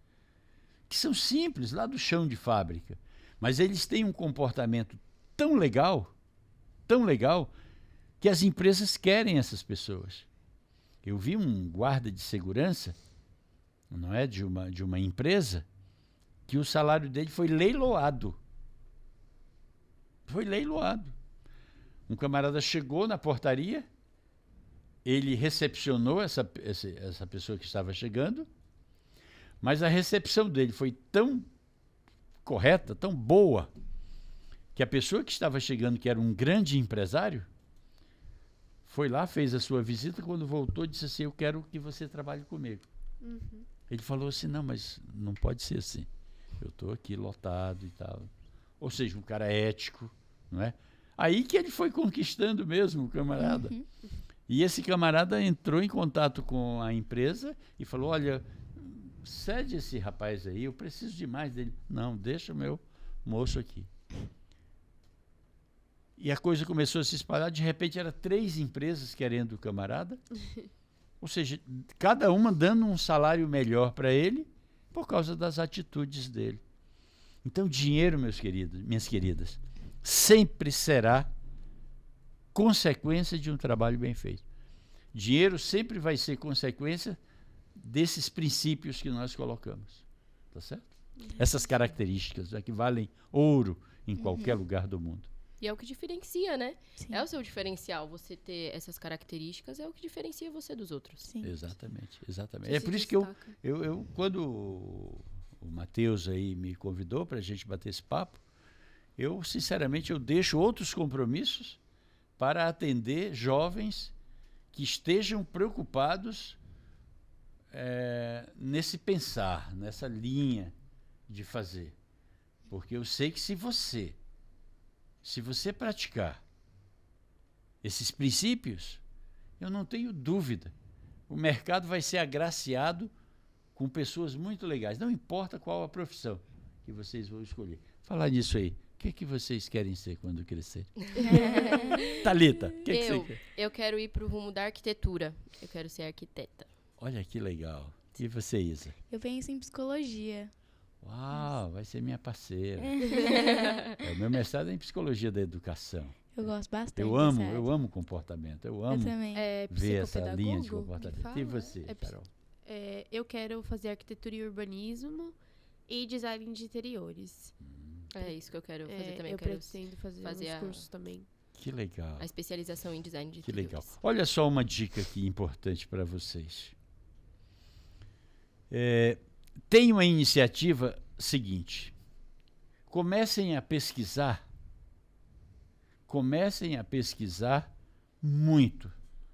que são simples, lá do chão de fábrica, mas eles têm um comportamento tão legal, que as empresas querem essas pessoas. Eu vi um guarda de segurança, não é, de uma empresa, que o salário dele foi leiloado. Foi leiloado. Um camarada chegou na portaria, ele recepcionou essa pessoa que estava chegando, mas a recepção dele foi tão correta, tão boa, que a pessoa que estava chegando, que era um grande empresário, foi lá, fez a sua visita, quando voltou, disse assim, eu quero que você trabalhe comigo. Ele falou assim, não, mas não pode ser assim. Eu estou aqui lotado e tal. Ou seja, um cara ético, não é? Aí que ele foi conquistando mesmo o camarada. E esse camarada entrou em contato com a empresa e falou, olha, cede esse rapaz aí, eu preciso demais dele. Não, deixa o meu moço aqui. E a coisa começou a se espalhar, de repente eram 3 empresas querendo o camarada. Ou seja, cada uma dando um salário melhor para ele por causa das atitudes dele. Então, dinheiro, meus queridos, minhas queridas, sempre será consequência de um trabalho bem feito. Dinheiro sempre vai ser consequência desses princípios que nós colocamos. Tá certo? Essas características, né, que valem ouro em qualquer lugar do mundo. E é o que diferencia, né? Sim. É o seu diferencial. Você ter essas características é o que diferencia você dos outros. Sim. Exatamente, exatamente. Você É se por isso destaca. que eu quando o Matheus aí me convidou para a gente bater esse papo, eu, sinceramente, eu deixo outros compromissos para atender jovens que estejam preocupados nesse pensar, nessa linha de fazer. Porque eu sei que se você praticar esses princípios, eu não tenho dúvida, o mercado vai ser agraciado com pessoas muito legais. Não importa qual a profissão que vocês vão escolher. Falar nisso aí, o que vocês querem ser quando crescerem? Thalita, o que você quer? Eu quero ir para o rumo da arquitetura. Eu quero ser arquiteta. Olha que legal. E você, Isa? Eu penso em psicologia. Uau, vai ser minha parceira. O meu mestrado é em psicologia da educação. Eu gosto bastante. Eu amo comportamento. Eu amo também. É ver essa linha de psicopedagogo que comportamento. fala? E você, É Carol? Eu quero fazer arquitetura e urbanismo e design de interiores. É isso que eu quero fazer também. Eu quero pretendo fazer fazer uns cursos também. Que legal. a especialização em design de Que legal. interiores. Olha só uma dica aqui importante para vocês. Tem uma iniciativa seguinte. Comecem a pesquisar muito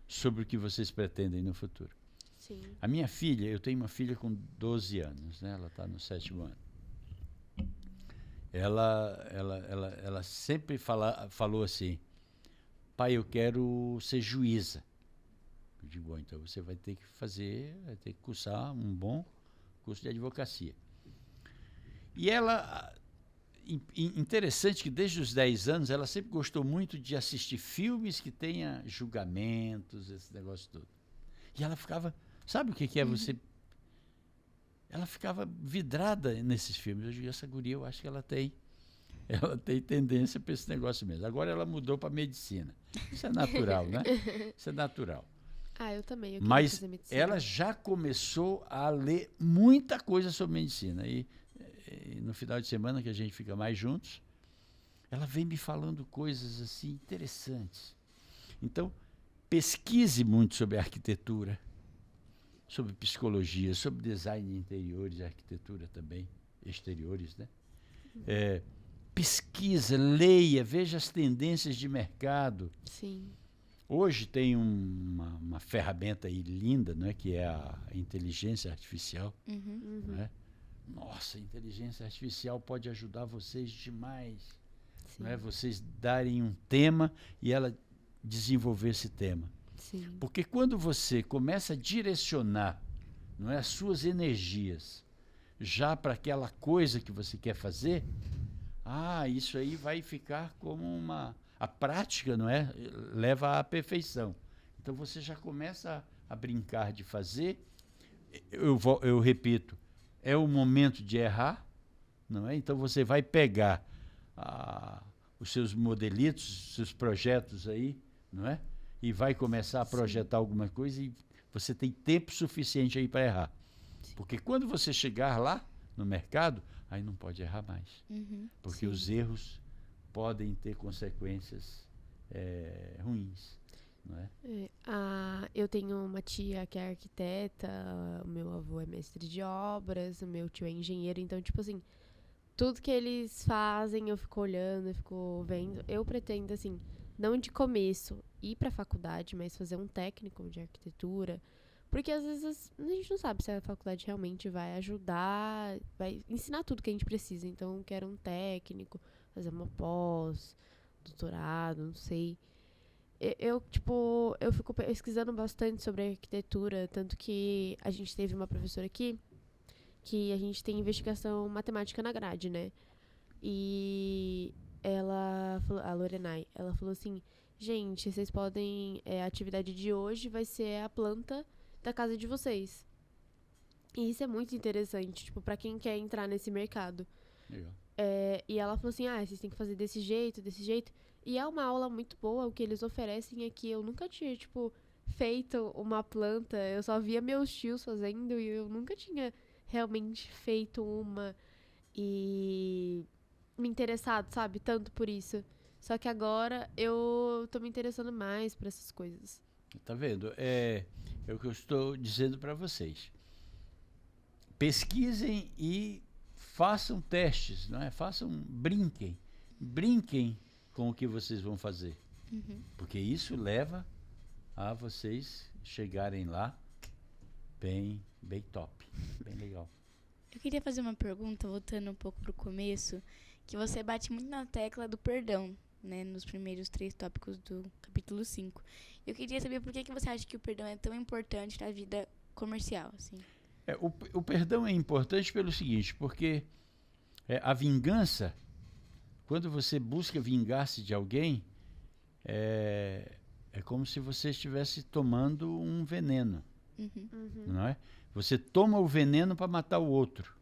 sobre o que vocês pretendem no futuro. Sim. A minha filha, eu tenho uma filha com 12 anos, né? Ela está no 7º ano. Ela sempre falou assim, pai, eu quero ser juíza. Eu digo, bom, então você vai ter que cursar um bom curso de advocacia. E ela, interessante que desde os 10 anos, ela sempre gostou muito de assistir filmes que tenha julgamentos, esse negócio todo. E ela ficava, sabe o que é você... Ela ficava vidrada nesses filmes. Eu digo, essa guria, eu acho que ela tem tendência para esse negócio mesmo. Agora ela mudou para medicina. Isso é natural, né? Isso é natural. Eu também. Eu quero Mas fazer medicina. ela já começou a ler muita coisa sobre medicina. E no final de semana, que a gente fica mais juntos, ela vem me falando coisas assim interessantes. Então, pesquise muito sobre arquitetura, sobre psicologia, sobre design de interiores e arquitetura também, exteriores, né? Pesquisa, leia, veja as tendências de mercado. Sim. Hoje tem uma ferramenta aí linda, né, que é a inteligência artificial. Né? Nossa, a inteligência artificial pode ajudar vocês demais. Né? Vocês darem um tema e ela desenvolver esse tema. Sim. Porque quando você começa a direcionar, não é, as suas energias já para aquela coisa que você quer fazer, isso aí vai ficar como a prática, não é? Leva à perfeição. Então você já começa a brincar de fazer. Eu repito, é o momento de errar, não é? Então você vai pegar os seus modelitos, seus projetos aí, não é? E vai começar a projetar alguma coisa e você tem tempo suficiente aí para errar. Porque quando você chegar lá no mercado, aí não pode errar mais. Porque os erros podem ter consequências ruins. Não é? Eu tenho uma tia que é arquiteta, o meu avô é mestre de obras, o meu tio é engenheiro, então, tipo assim, tudo que eles fazem eu fico olhando, eu fico vendo. Eu pretendo, assim, não de começo ir pra faculdade, mas fazer um técnico de arquitetura, porque às vezes a gente não sabe se a faculdade realmente vai ajudar, vai ensinar tudo que a gente precisa. Então, eu quero um técnico, fazer uma pós, doutorado, não sei. Eu fico pesquisando bastante sobre arquitetura, tanto que a gente teve uma professora aqui que a gente tem investigação matemática na grade, né? E ela falou, a Lorenai, ela falou assim, gente, vocês podem, a atividade de hoje vai ser a planta da casa de vocês. E isso é muito interessante, tipo, pra quem quer entrar nesse mercado. Legal. E ela falou assim, vocês têm que fazer desse jeito, desse jeito. E é uma aula muito boa, o que eles oferecem é que eu nunca tinha, tipo, feito uma planta, eu só via meus tios fazendo e eu nunca tinha realmente feito uma e me interessado, sabe, tanto por isso. Só que agora eu tô me interessando mais por essas coisas. Tá vendo? É o que eu estou dizendo para vocês. Pesquisem e façam testes, não é? Brinquem com o que vocês vão fazer. Porque isso leva a vocês chegarem lá bem top, bem legal. Eu queria fazer uma pergunta, voltando um pouco pro começo, que você bate muito na tecla do perdão, né, nos primeiros 3 tópicos do capítulo 5. Eu queria saber por que você acha que o perdão é tão importante na vida comercial, assim. O perdão é importante pelo seguinte, porque a vingança, quando você busca vingar-se de alguém, é como se você estivesse tomando um veneno, não é? Você toma o veneno para matar o outro.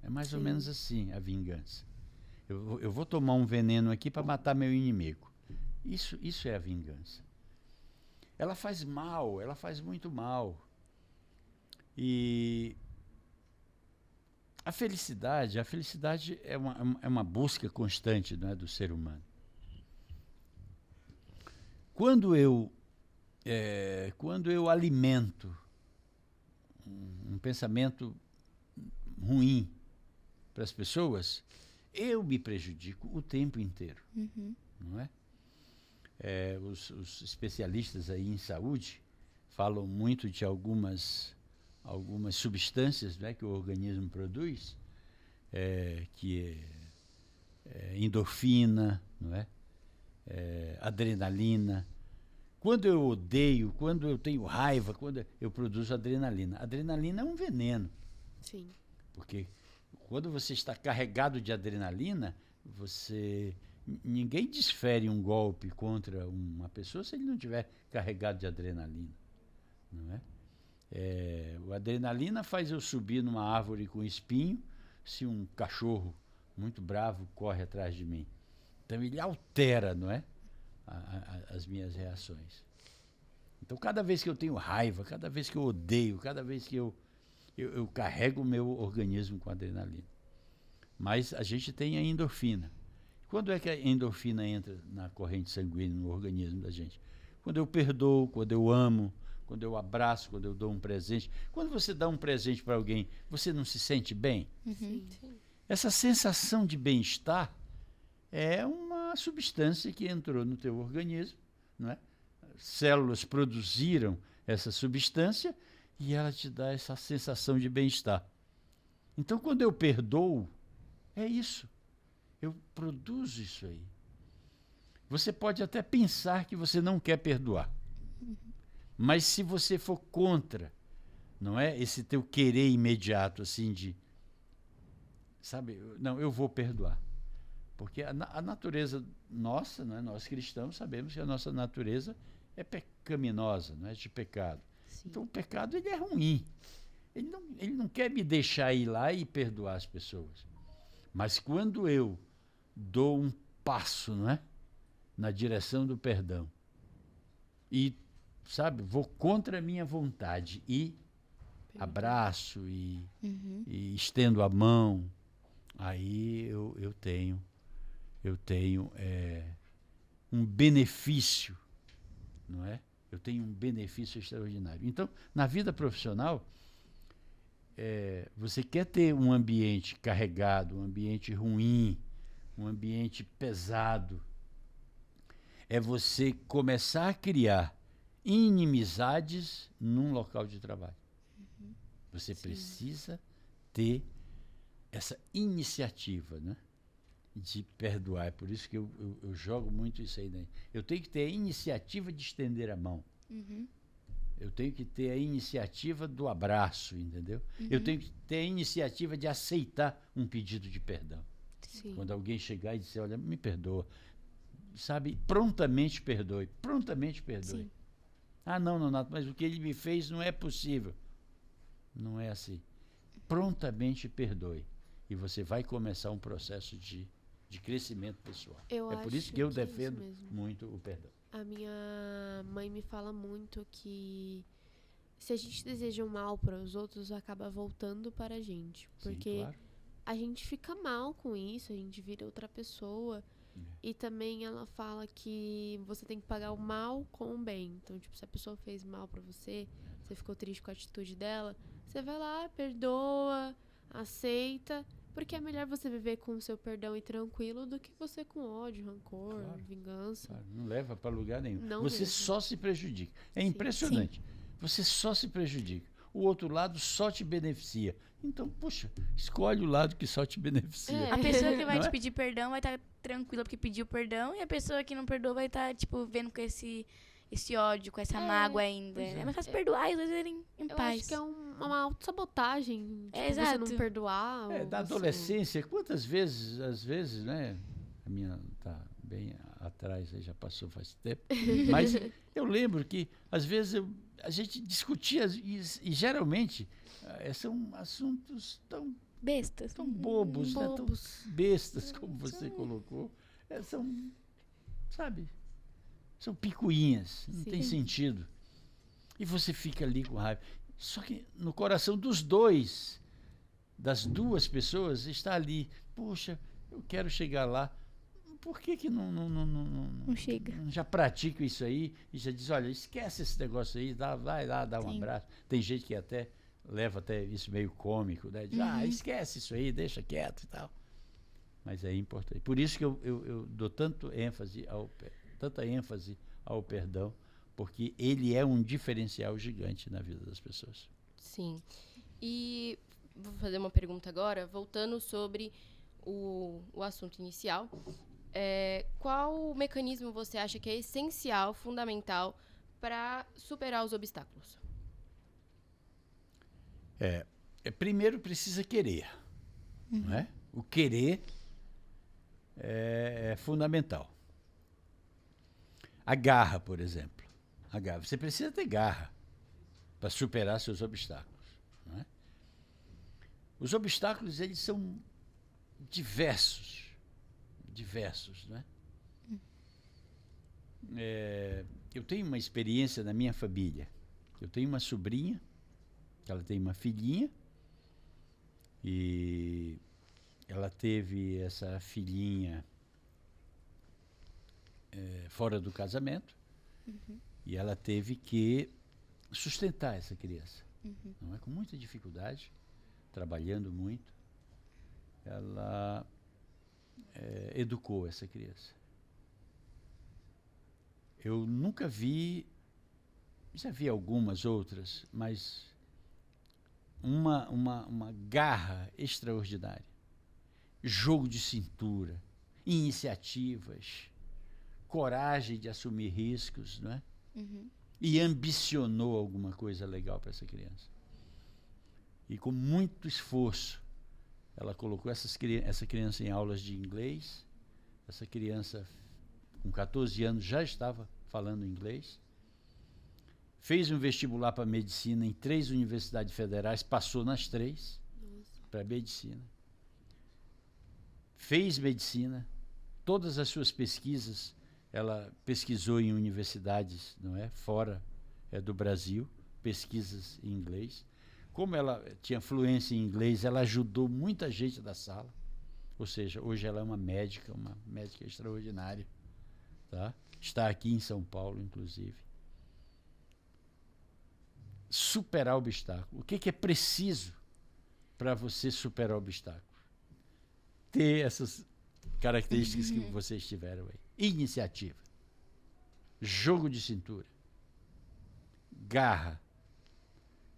É mais ou menos assim a vingança. Eu vou tomar um veneno aqui para matar meu inimigo. Isso é a vingança. Ela faz mal, ela faz muito mal. E a felicidade é uma busca constante, não é, do ser humano. Quando eu alimento um pensamento ruim para as pessoas, eu me prejudico o tempo inteiro, não é? Os especialistas aí em saúde falam muito de algumas substâncias, né, que o organismo produz, que é endorfina, não é? Adrenalina. Quando eu odeio, quando eu tenho raiva, quando eu produzo adrenalina. Adrenalina é um veneno. Sim. Porque quando você está carregado de adrenalina, ninguém desfere um golpe contra uma pessoa se ele não estiver carregado de adrenalina, não é? O adrenalina faz eu subir numa árvore com espinho se um cachorro muito bravo corre atrás de mim. Então ele altera, não é? As minhas reações. Então cada vez que eu tenho raiva, cada vez que eu odeio, cada vez que eu carrego o meu organismo com adrenalina. Mas a gente tem a endorfina. Quando é que a endorfina entra na corrente sanguínea, no organismo da gente? Quando eu perdoo, quando eu amo, quando eu abraço, quando eu dou um presente. Quando você dá um presente para alguém, você não se sente bem? Sim. Essa sensação de bem-estar é uma substância que entrou no teu organismo, não é? Células produziram essa substância e ela te dá essa sensação de bem-estar. Então, quando eu perdoo, é isso. Eu produzo isso aí. Você pode até pensar que você não quer perdoar. Mas se você for contra, não é? Esse teu querer imediato, assim, de... Sabe? Não, eu vou perdoar. Porque a natureza nossa, né, nós cristãos sabemos que a nossa natureza é pecaminosa, não é, de pecado. Sim. Então o pecado ele é ruim. Ele não quer me deixar ir lá e perdoar as pessoas. Mas quando eu dou um passo, não é, na direção do perdão e sabe, vou contra a minha vontade e abraço e estendo a mão, aí eu tenho um benefício, não é? Eu tenho um benefício extraordinário. Então, na vida profissional, você quer ter um ambiente carregado, um ambiente ruim, um ambiente pesado, é você começar a criar inimizades num local de trabalho. Você precisa ter essa iniciativa, né, de perdoar. É por isso que eu jogo muito isso aí, né? Eu tenho que ter a iniciativa de estender a mão. Eu tenho que ter a iniciativa do abraço, entendeu? Eu tenho que ter a iniciativa de aceitar um pedido de perdão. Sim. Quando alguém chegar e dizer, olha, me perdoa, sabe, prontamente perdoe. Sim. Ah, não, Nonato, mas o que ele me fez não é possível. Não é assim. Prontamente perdoe. E você vai começar um processo de crescimento pessoal. Eu É por acho isso que eu que é isso defendo mesmo. muito o perdão. A minha mãe me fala muito que se a gente deseja o mal para os outros, acaba voltando para a gente. Porque Sim, claro. a gente fica mal com isso, a gente vira outra pessoa. E também ela fala que você tem que pagar o mal com o bem. Então, tipo, se a pessoa fez mal pra você, você ficou triste com a atitude dela, você vai lá, perdoa, aceita, porque é melhor você viver com o seu perdão e tranquilo do que você com ódio, rancor, Claro. vingança. Claro, não leva para lugar nenhum. Não Você mesmo. só se prejudica. É Sim. impressionante. Você só se prejudica. O outro lado só te beneficia. Então, puxa, escolhe o lado que só te beneficia. É. A pessoa que vai Não te é? pedir perdão vai estar tranquila porque pediu perdão, e a pessoa que não perdoa vai estar, tipo, vendo com esse ódio, com essa mágoa ainda. pois é. É mais fácil perdoar e os dois irem em Eu paz. acho que é uma autossabotagem. Tipo, você exato. não perdoar. Da ou você- adolescência, quantas vezes, às vezes, né? A minha tá bem atrás, aí já passou faz tempo. Mas eu lembro que, às vezes, a gente discutia, e geralmente são assuntos tão Bestas. bobos, né? Tão Bobos. bestas, como você colocou. São, sabe, são picuinhas, não Sim. tem sentido. E você fica ali com raiva. Só que no coração dos dois, das duas pessoas, está ali, puxa, eu quero chegar lá. Por que Não chega. já pratica isso aí e já diz, olha, esquece esse negócio aí, vai lá, dá um Sim. abraço. Tem gente que até leva até isso meio cômico, né? Diz, esquece isso aí, deixa quieto e tal. Mas é importante. Por isso que eu dou tanta ênfase ao perdão, porque ele é um diferencial gigante na vida das pessoas. Sim. E vou fazer uma pergunta agora, voltando sobre o assunto inicial. Qual mecanismo você acha que é essencial, fundamental, para superar os obstáculos? Primeiro precisa querer, não é? O querer é fundamental. A garra, por exemplo. A garra. Você precisa ter garra para superar seus obstáculos, não é? Os obstáculos, eles são diversos, não é? Eu tenho uma experiência na minha família. Eu tenho uma sobrinha, ela tem uma filhinha, e ela teve essa filhinha fora do casamento, e ela teve que sustentar essa criança, não é? Com muita dificuldade, trabalhando muito, ela educou essa criança. Eu nunca vi, já vi algumas outras, mas uma garra extraordinária, jogo de cintura, iniciativas, coragem de assumir riscos, não é? E ambicionou alguma coisa legal para essa criança. E com muito esforço, ela colocou essa criança em aulas de inglês. Essa criança, com 14 anos, já estava falando inglês. Fez um vestibular para medicina em 3 universidades federais, passou nas 3 para medicina. Fez medicina, todas as suas pesquisas, ela pesquisou em universidades, não é? Fora é do Brasil, pesquisas em inglês. Como ela tinha fluência em inglês, ela ajudou muita gente da sala. Ou seja, hoje ela é uma médica extraordinária. Tá? Está aqui em São Paulo, inclusive. Superar obstáculos. O que é preciso para você superar obstáculos? Ter essas características que vocês tiveram aí. Iniciativa. Jogo de cintura. Garra.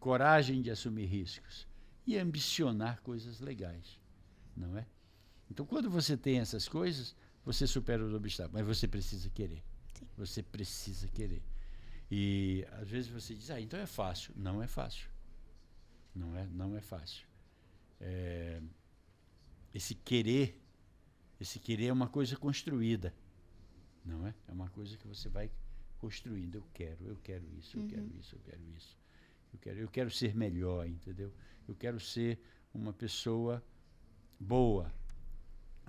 Coragem de assumir riscos. E ambicionar coisas legais. Não é? Então, quando você tem essas coisas, você supera os obstáculos. Mas você precisa querer. Sim. Você precisa querer. E, às vezes, você diz, então é fácil. Não é fácil. Não é fácil. Esse querer é uma coisa construída. Não é? É uma coisa que você vai construindo. Eu quero isso, eu quero isso, eu quero isso. Eu quero ser melhor, entendeu? Eu quero ser uma pessoa boa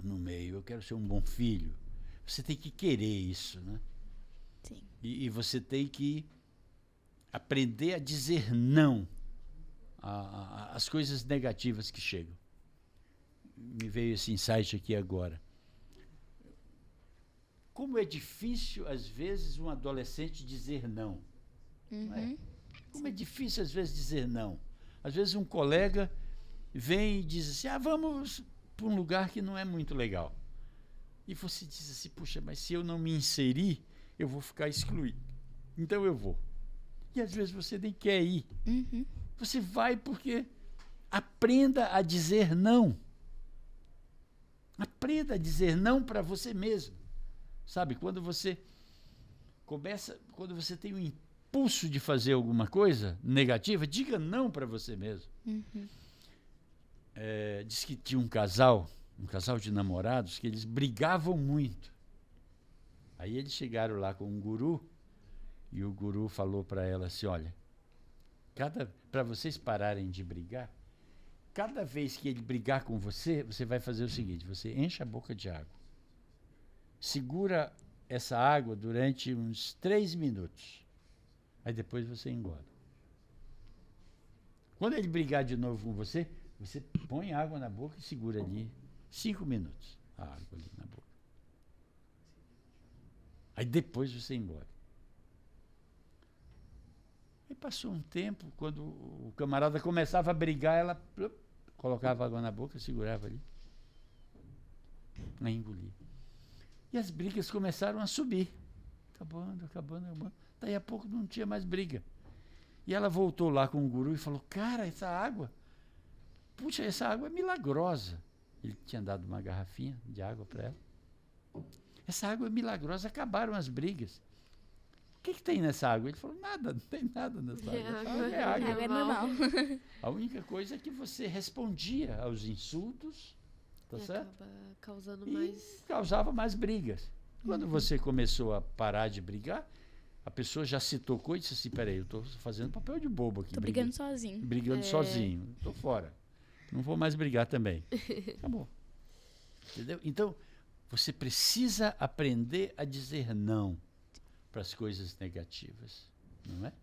no meio. Eu quero ser um bom filho. Você tem que querer isso, né? Sim. E você tem que aprender a dizer não às coisas negativas que chegam. Me veio esse insight aqui agora. Como é difícil, às vezes, um adolescente dizer não. Não é? Como é difícil, às vezes, dizer não. Às vezes, um colega vem e diz assim, vamos para um lugar que não é muito legal. E você diz assim, puxa, mas se eu não me inserir, eu vou ficar excluído. Então eu vou. E às vezes você nem quer ir. Você vai porque aprenda a dizer não. Aprenda a dizer não para você mesmo. Sabe, quando você tem um impulso de fazer alguma coisa negativa, diga não para você mesmo. Diz que tinha um casal de namorados, que eles brigavam muito. Aí eles chegaram lá com um guru, e o guru falou para ela assim, olha, para vocês pararem de brigar, cada vez que ele brigar com você, você vai fazer o seguinte, você enche a boca de água, segura essa água durante uns 3 minutos, aí depois você engole. Quando ele brigar de novo com você, você põe água na boca e segura ali 5 minutos, a água ali na boca. Aí depois você engole. Aí passou um tempo, quando o camarada começava a brigar, ela colocava água na boca, segurava ali. Aí engolia. E as brigas começaram a subir. Acabando. Daí a pouco não tinha mais briga. E ela voltou lá com o guru e falou, cara, essa água é milagrosa. Ele tinha dado uma garrafinha de água para ela. Essa água é milagrosa, acabaram as brigas. O que tem nessa água? Ele falou, nada, não tem nada nessa água. Essa água é água. É normal. A única coisa é que você respondia aos insultos, tá certo? Acaba causando E causava mais brigas. Quando você começou a parar de brigar, a pessoa já se tocou e disse assim, peraí, eu estou fazendo papel de bobo aqui. Tô brigando sozinho. Brigando sozinho, estou fora. Não vou mais brigar também. Acabou. Entendeu? Então, você precisa aprender a dizer não para as coisas negativas, não é?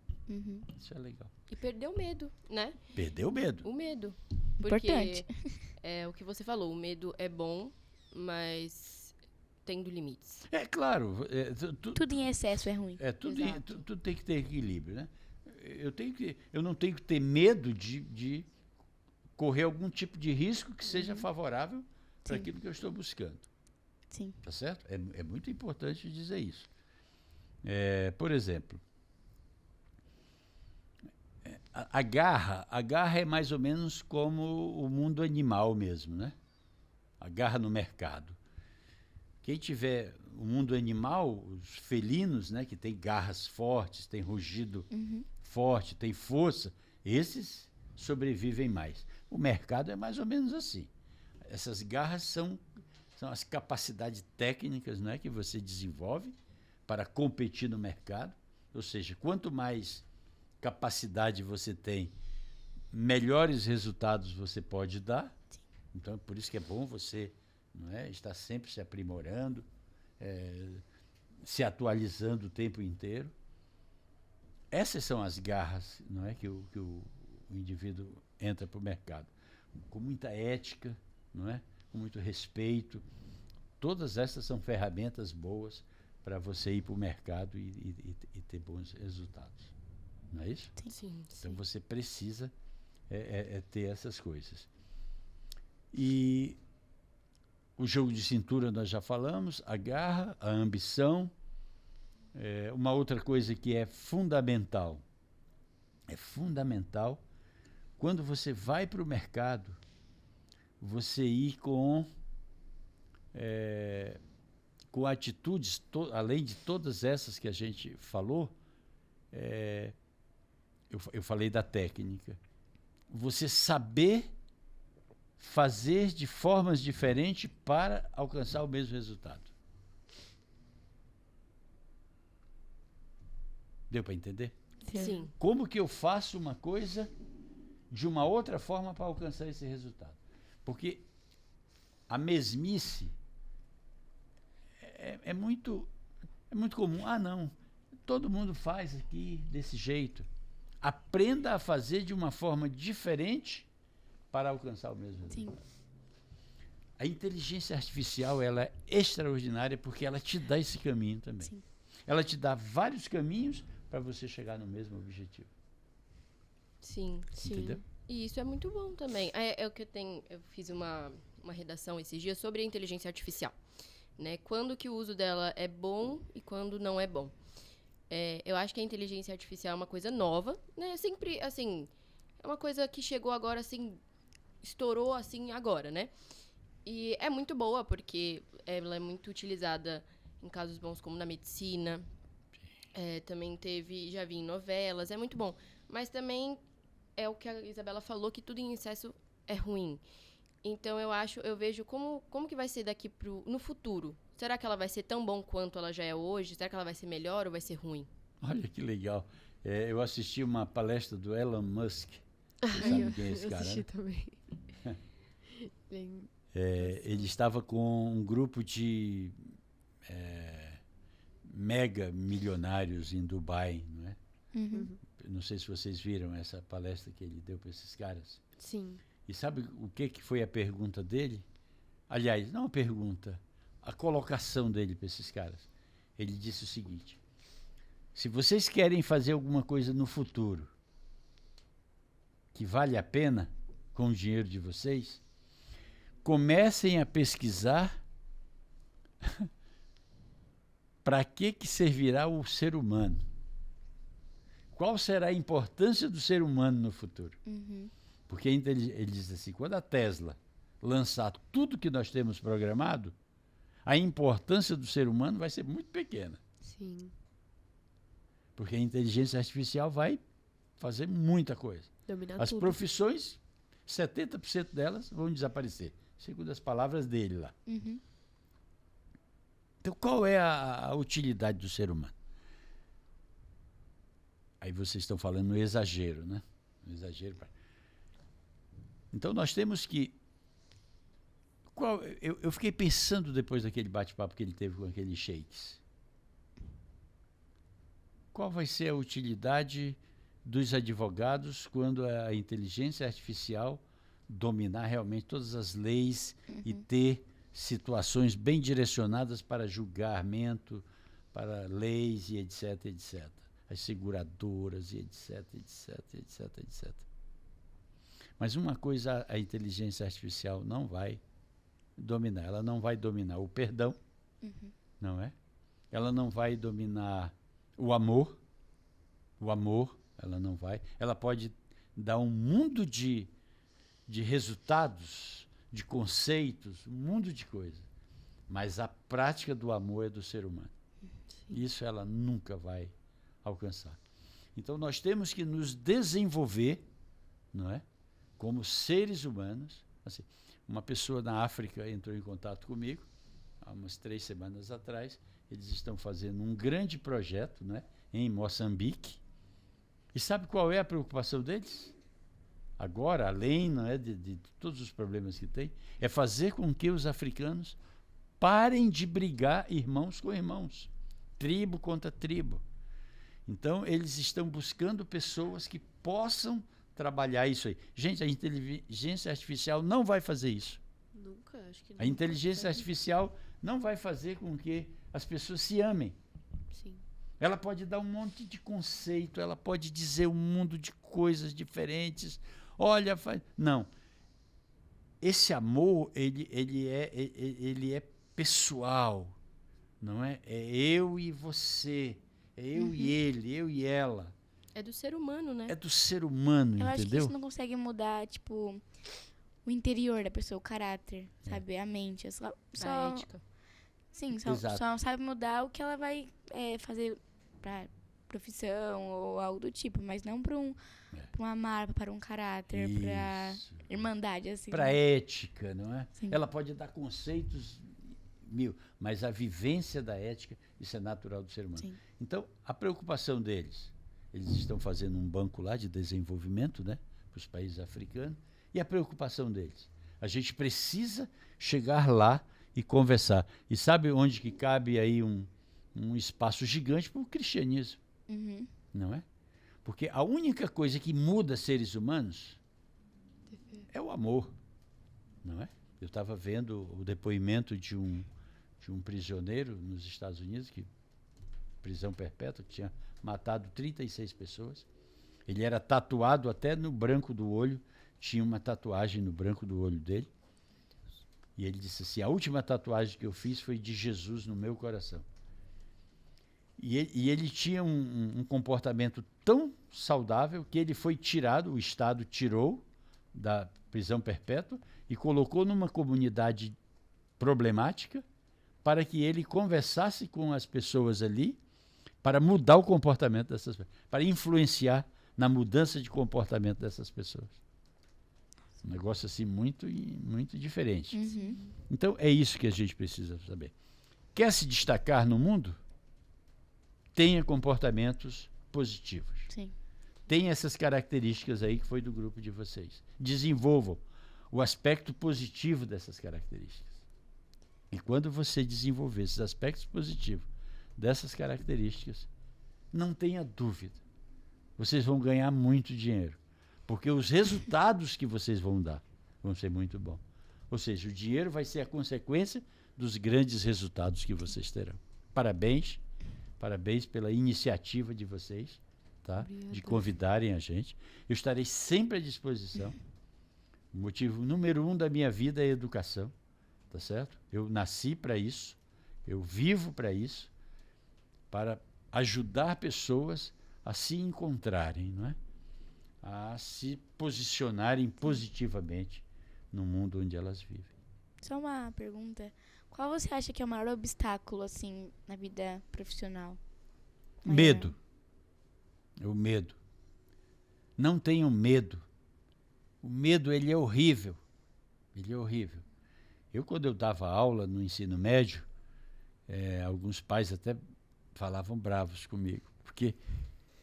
Isso é legal. E perder o medo, né? Perder o medo. O medo. Porque Importante. é o que você falou, o medo é bom, mas tendo limites. É claro. Tudo em excesso é ruim. Tudo tem que ter equilíbrio, né? Eu não tenho que ter medo de correr algum tipo de risco que seja favorável para aquilo que eu estou buscando. Sim. Tá certo? É muito importante dizer isso. Por exemplo, a garra é mais ou menos como o mundo animal mesmo, né? A garra no mercado. Quem tiver o mundo animal, os felinos, né, que tem garras fortes, tem rugido forte, tem força, esses sobrevivem mais. O mercado é mais ou menos assim. Essas garras são as capacidades técnicas, né, que você desenvolve para competir no mercado. Ou seja, quanto mais capacidade você tem, melhores resultados você pode dar. Então, por isso que é bom você, não é, estar sempre se aprimorando, se atualizando o tempo inteiro. essas são as garras, não é, que o indivíduo entra para o mercado. Com muita ética, não é? Com muito respeito. Todas essas são ferramentas boas para você ir para o mercado e ter bons resultados. Não é isso? Sim. Então você precisa ter essas coisas. E o jogo de cintura nós já falamos, a garra, a ambição. Uma outra coisa que é fundamental, quando você vai para o mercado, você ir com atitudes, além de todas essas que a gente falou, eu falei da técnica, você saber fazer de formas diferentes para alcançar o mesmo resultado. Deu para entender? Sim. Como que eu faço uma coisa de uma outra forma para alcançar esse resultado? Porque a mesmice é muito comum. Ah, não, todo mundo faz aqui desse jeito. Aprenda a fazer de uma forma diferente para alcançar o mesmo resultado. Sim. A inteligência artificial, ela é extraordinária porque ela te dá esse caminho também. Sim. Ela te dá vários caminhos para você chegar no mesmo objetivo. Sim. Entendeu? E isso é muito bom também. É o que eu fiz uma redação esses dias sobre a inteligência artificial. Né? Quando que o uso dela é bom e quando não é bom. Eu acho que a inteligência artificial é uma coisa nova, né? Sempre, assim, é uma coisa que chegou agora, assim, estourou, assim, agora, né? E é muito boa porque ela é muito utilizada em casos bons como na medicina. Também já vi em novelas, é muito bom. Mas também é o que a Isabela falou, que tudo em excesso é ruim. Então eu vejo como que vai ser no futuro. Será que ela vai ser tão bom quanto ela já é hoje? Será que ela vai ser melhor ou vai ser ruim? Olha que legal. Eu assisti uma palestra do Elon Musk. Você sabe quem é esse eu cara? assisti Né? também. Ele estava com um grupo de mega milionários em Dubai, não é? Uhum. Não sei se vocês viram essa palestra que ele deu para esses caras. Sim. E sabe o que foi a pergunta dele? Aliás, não a pergunta, a colocação dele para esses caras. Ele disse o seguinte: se vocês querem fazer alguma coisa no futuro que vale a pena com o dinheiro de vocês, comecem a pesquisar para que servirá o ser humano. Qual será a importância do ser humano no futuro? Uhum. Porque ele diz assim, quando a Tesla lançar tudo que nós temos programado, a importância do ser humano vai ser muito pequena. Sim. Porque a inteligência artificial vai fazer muita coisa. Dominar As tudo. profissões, 70% delas vão desaparecer, segundo as palavras dele lá. Uhum. Então, qual é a utilidade do ser humano? Aí vocês estão falando no exagero, né? No exagero. Então, nós temos que... Eu fiquei pensando depois daquele bate-papo que ele teve com aqueles sheiks. Qual vai ser a utilidade dos advogados quando a inteligência artificial dominar realmente todas as leis e ter situações bem direcionadas para julgamento, para leis e etc, etc. As seguradoras e etc, etc, etc, etc. Mas uma coisa a inteligência artificial não vai dominar. Ela não vai dominar o perdão, não é? Ela não vai dominar o amor. O amor, ela não vai. Ela pode dar um mundo de resultados, de conceitos, um mundo de coisas. Mas a prática do amor é do ser humano. Sim. Isso ela nunca vai alcançar. Então nós temos que nos desenvolver, não é? Como seres humanos. Assim, uma pessoa na África entrou em contato comigo há umas 3 semanas atrás. Eles estão fazendo um grande projeto, né, em Moçambique. E sabe qual é a preocupação deles? Agora, além, não é, de todos os problemas que tem, é fazer com que os africanos parem de brigar irmãos com irmãos, tribo contra tribo. Então, eles estão buscando pessoas que possam trabalhar isso aí. Gente, a inteligência artificial não vai fazer isso. Nunca, acho que não. A inteligência artificial não vai fazer com que as pessoas se amem. Sim. Ela pode dar um monte de conceito, ela pode dizer um mundo de coisas diferentes. Olha, não. Esse amor, ele é pessoal, não é? É eu e você, é eu e ele, eu e ela. É do ser humano, né? É do ser humano, Eu acho que entendeu? isso não consegue mudar, tipo, o interior da pessoa, o caráter, sabe? A mente. É A só ética. sim, Exato. só sabe mudar o que ela vai fazer pra profissão ou algo do tipo, mas não pra um amar, para um caráter, pra Isso. irmandade, assim. Para ética, não é? Sim. Ela pode dar conceitos mil, mas a vivência da ética, isso é natural do ser humano. Sim. Então, a preocupação deles, eles estão fazendo um banco lá de desenvolvimento, né, para os países africanos, e a preocupação deles, a gente precisa chegar lá e conversar. E sabe onde que cabe aí um espaço gigante para o cristianismo, Uhum. não é? Porque a única coisa que muda seres humanos é o amor, não é? Eu estava vendo o depoimento de um prisioneiro nos Estados Unidos, prisão perpétua, que tinha matado 36 pessoas. Ele era tatuado até no branco do olho, tinha uma tatuagem no branco do olho dele. E ele disse assim, a última tatuagem que eu fiz foi de Jesus no meu coração. E ele tinha um comportamento tão saudável que ele foi tirado, o Estado tirou da prisão perpétua e colocou numa comunidade problemática para que ele conversasse com as pessoas ali para mudar o comportamento dessas pessoas, para influenciar na mudança de comportamento dessas pessoas. Um negócio assim muito diferente. Uhum. Então é isso que a gente precisa saber. Quer se destacar no mundo? Tenha comportamentos positivos. Sim. Tem essas características aí que foi do grupo de vocês. Desenvolvam o aspecto positivo dessas características. E quando você desenvolver esses aspectos positivos dessas características, não tenha dúvida, vocês vão ganhar muito dinheiro. Porque os resultados que vocês vão dar vão ser muito bons. Ou seja, o dinheiro vai ser a consequência dos grandes resultados que vocês terão. Parabéns pela iniciativa de vocês, tá? Obrigada. De convidarem a gente. Eu estarei sempre à disposição. O motivo número 1 da minha vida é a educação, tá certo? Eu nasci para isso, eu vivo para isso, para ajudar pessoas a se encontrarem, não é? A se posicionarem positivamente no mundo onde elas vivem. Só uma pergunta. Qual você acha que é o maior obstáculo, assim, na vida profissional? Medo. O medo. Não tenham medo. O medo, ele é horrível. Ele é horrível. Quando eu dava aula no ensino médio, alguns pais até falavam bravos comigo, porque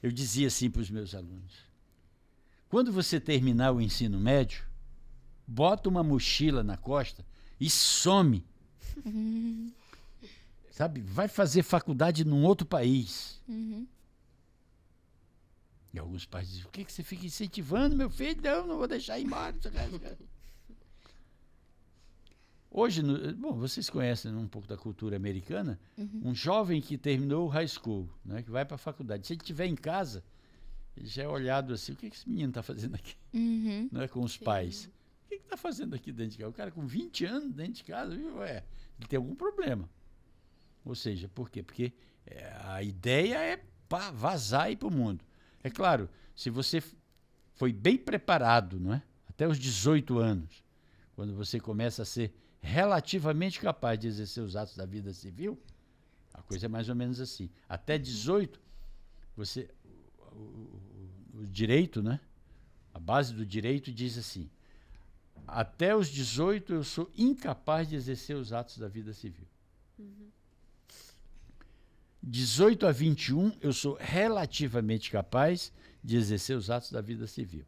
eu dizia assim para os meus alunos, quando você terminar o ensino médio, bota uma mochila na costa e some. Sabe? Vai fazer faculdade num outro país. Uhum. E alguns pais dizem, o que você fica incentivando, meu filho? Não vou deixar ir embora. Hoje, vocês conhecem um pouco da cultura americana, um jovem que terminou o high school, né, que vai para a faculdade, se ele estiver em casa, ele já é olhado assim, o que esse menino está fazendo aqui? Uhum. Não é, com os pais. O que está fazendo aqui dentro de casa? O cara com 20 anos dentro de casa, ele tem algum problema. Ou seja, por quê? Porque a ideia é vazar e ir para o mundo. É claro, se você foi bem preparado, não é? Até os 18 anos, quando você começa a ser relativamente capaz de exercer os atos da vida civil, a coisa é mais ou menos assim. Até 18, o direito, né? A base do direito diz assim, até os 18 eu sou incapaz de exercer os atos da vida civil. 18 a 21 eu sou relativamente capaz de exercer os atos da vida civil.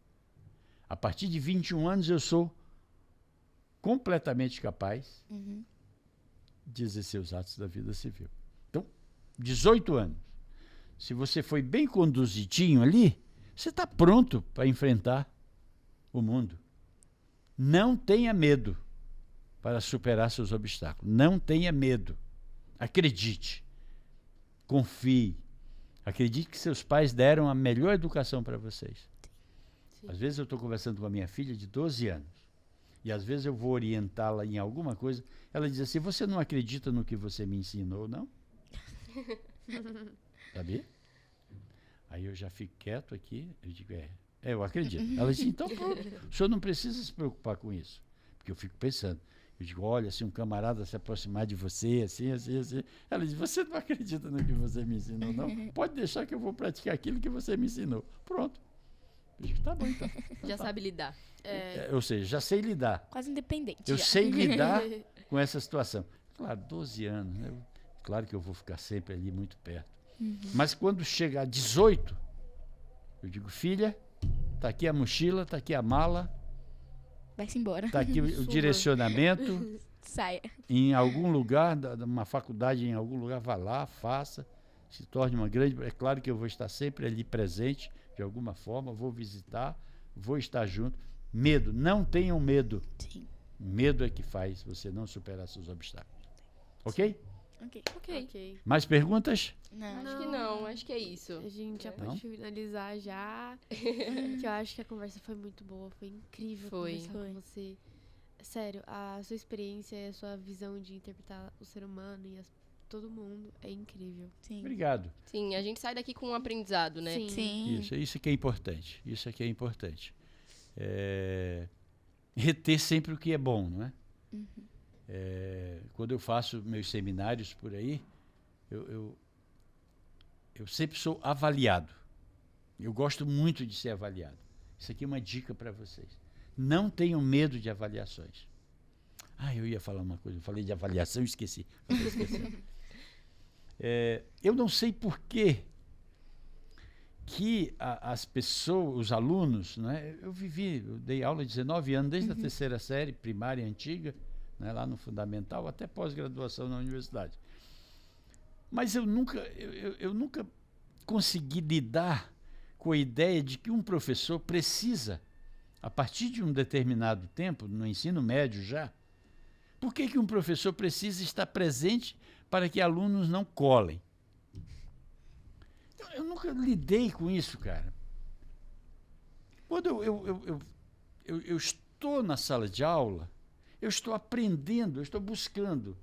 A partir de 21 anos eu sou completamente capaz de exercer os atos da vida civil. Então, 18 anos. se você foi bem conduzidinho ali, você está pronto para enfrentar o mundo. Não tenha medo para superar seus obstáculos. Não tenha medo. Acredite. Confie. Acredite que seus pais deram a melhor educação para vocês. Sim. Às vezes eu estou conversando com a minha filha de 12 anos. E às vezes eu vou orientá-la em alguma coisa. Ela diz assim, você não acredita no que você me ensinou, não? Sabia? Aí eu já fico quieto aqui. Eu digo, eu acredito. Ela diz, então pronto. O senhor não precisa se preocupar com isso. Porque eu fico pensando. Eu digo, olha, se um camarada se aproximar de você, assim, assim, assim. Ela diz, você não acredita no que você me ensinou, não? Pode deixar que eu vou praticar aquilo que você me ensinou. Pronto. Eu digo, tá bom, então. Já sabe lidar. Ou seja, já sei lidar. Quase independente. Eu já. sei lidar com essa situação. Claro, 12 anos, né? Claro que eu vou ficar sempre ali muito perto. Mas quando chegar 18, eu digo, filha, tá aqui a mochila, tá aqui a mala, Vai-se embora. tá aqui o direcionamento. Saia. Em algum lugar, uma faculdade em algum lugar, vá lá, faça, se torne uma grande... É claro que eu vou estar sempre ali presente, de alguma forma, vou visitar, vou estar junto. Medo, não tenham medo. Sim. Medo é que faz você não superar seus obstáculos. Ok? Ok. Ok. Ok. Mais perguntas? Não. Acho que não, acho que é isso. A gente já Não? pode finalizar já. Que eu acho que a conversa foi muito boa. Foi incrível Foi. conversar com você. Sério, a sua experiência e a sua visão de interpretar o ser humano e todo mundo é incrível. Sim. Obrigado. Sim, a gente sai daqui com um aprendizado, né? Sim. Sim. Isso que é importante. Isso é que é importante. Reter sempre o que é bom, não é? Quando eu faço meus seminários por aí, eu sempre sou avaliado. Eu gosto muito de ser avaliado. Isso aqui é uma dica para vocês. Não tenham medo de avaliações. Eu ia falar uma coisa, eu falei de avaliação e esqueci. Eu não sei por que as pessoas, os alunos, né, eu dei aula 19 anos, desde a terceira série, primária antiga, né, lá no fundamental, até pós-graduação na universidade. Mas eu nunca consegui lidar com a ideia de que um professor precisa, a partir de um determinado tempo, no ensino médio já, por que um professor precisa estar presente para que alunos não colem? Eu nunca lidei com isso, cara. Quando eu estou na sala de aula, eu estou aprendendo, eu estou buscando.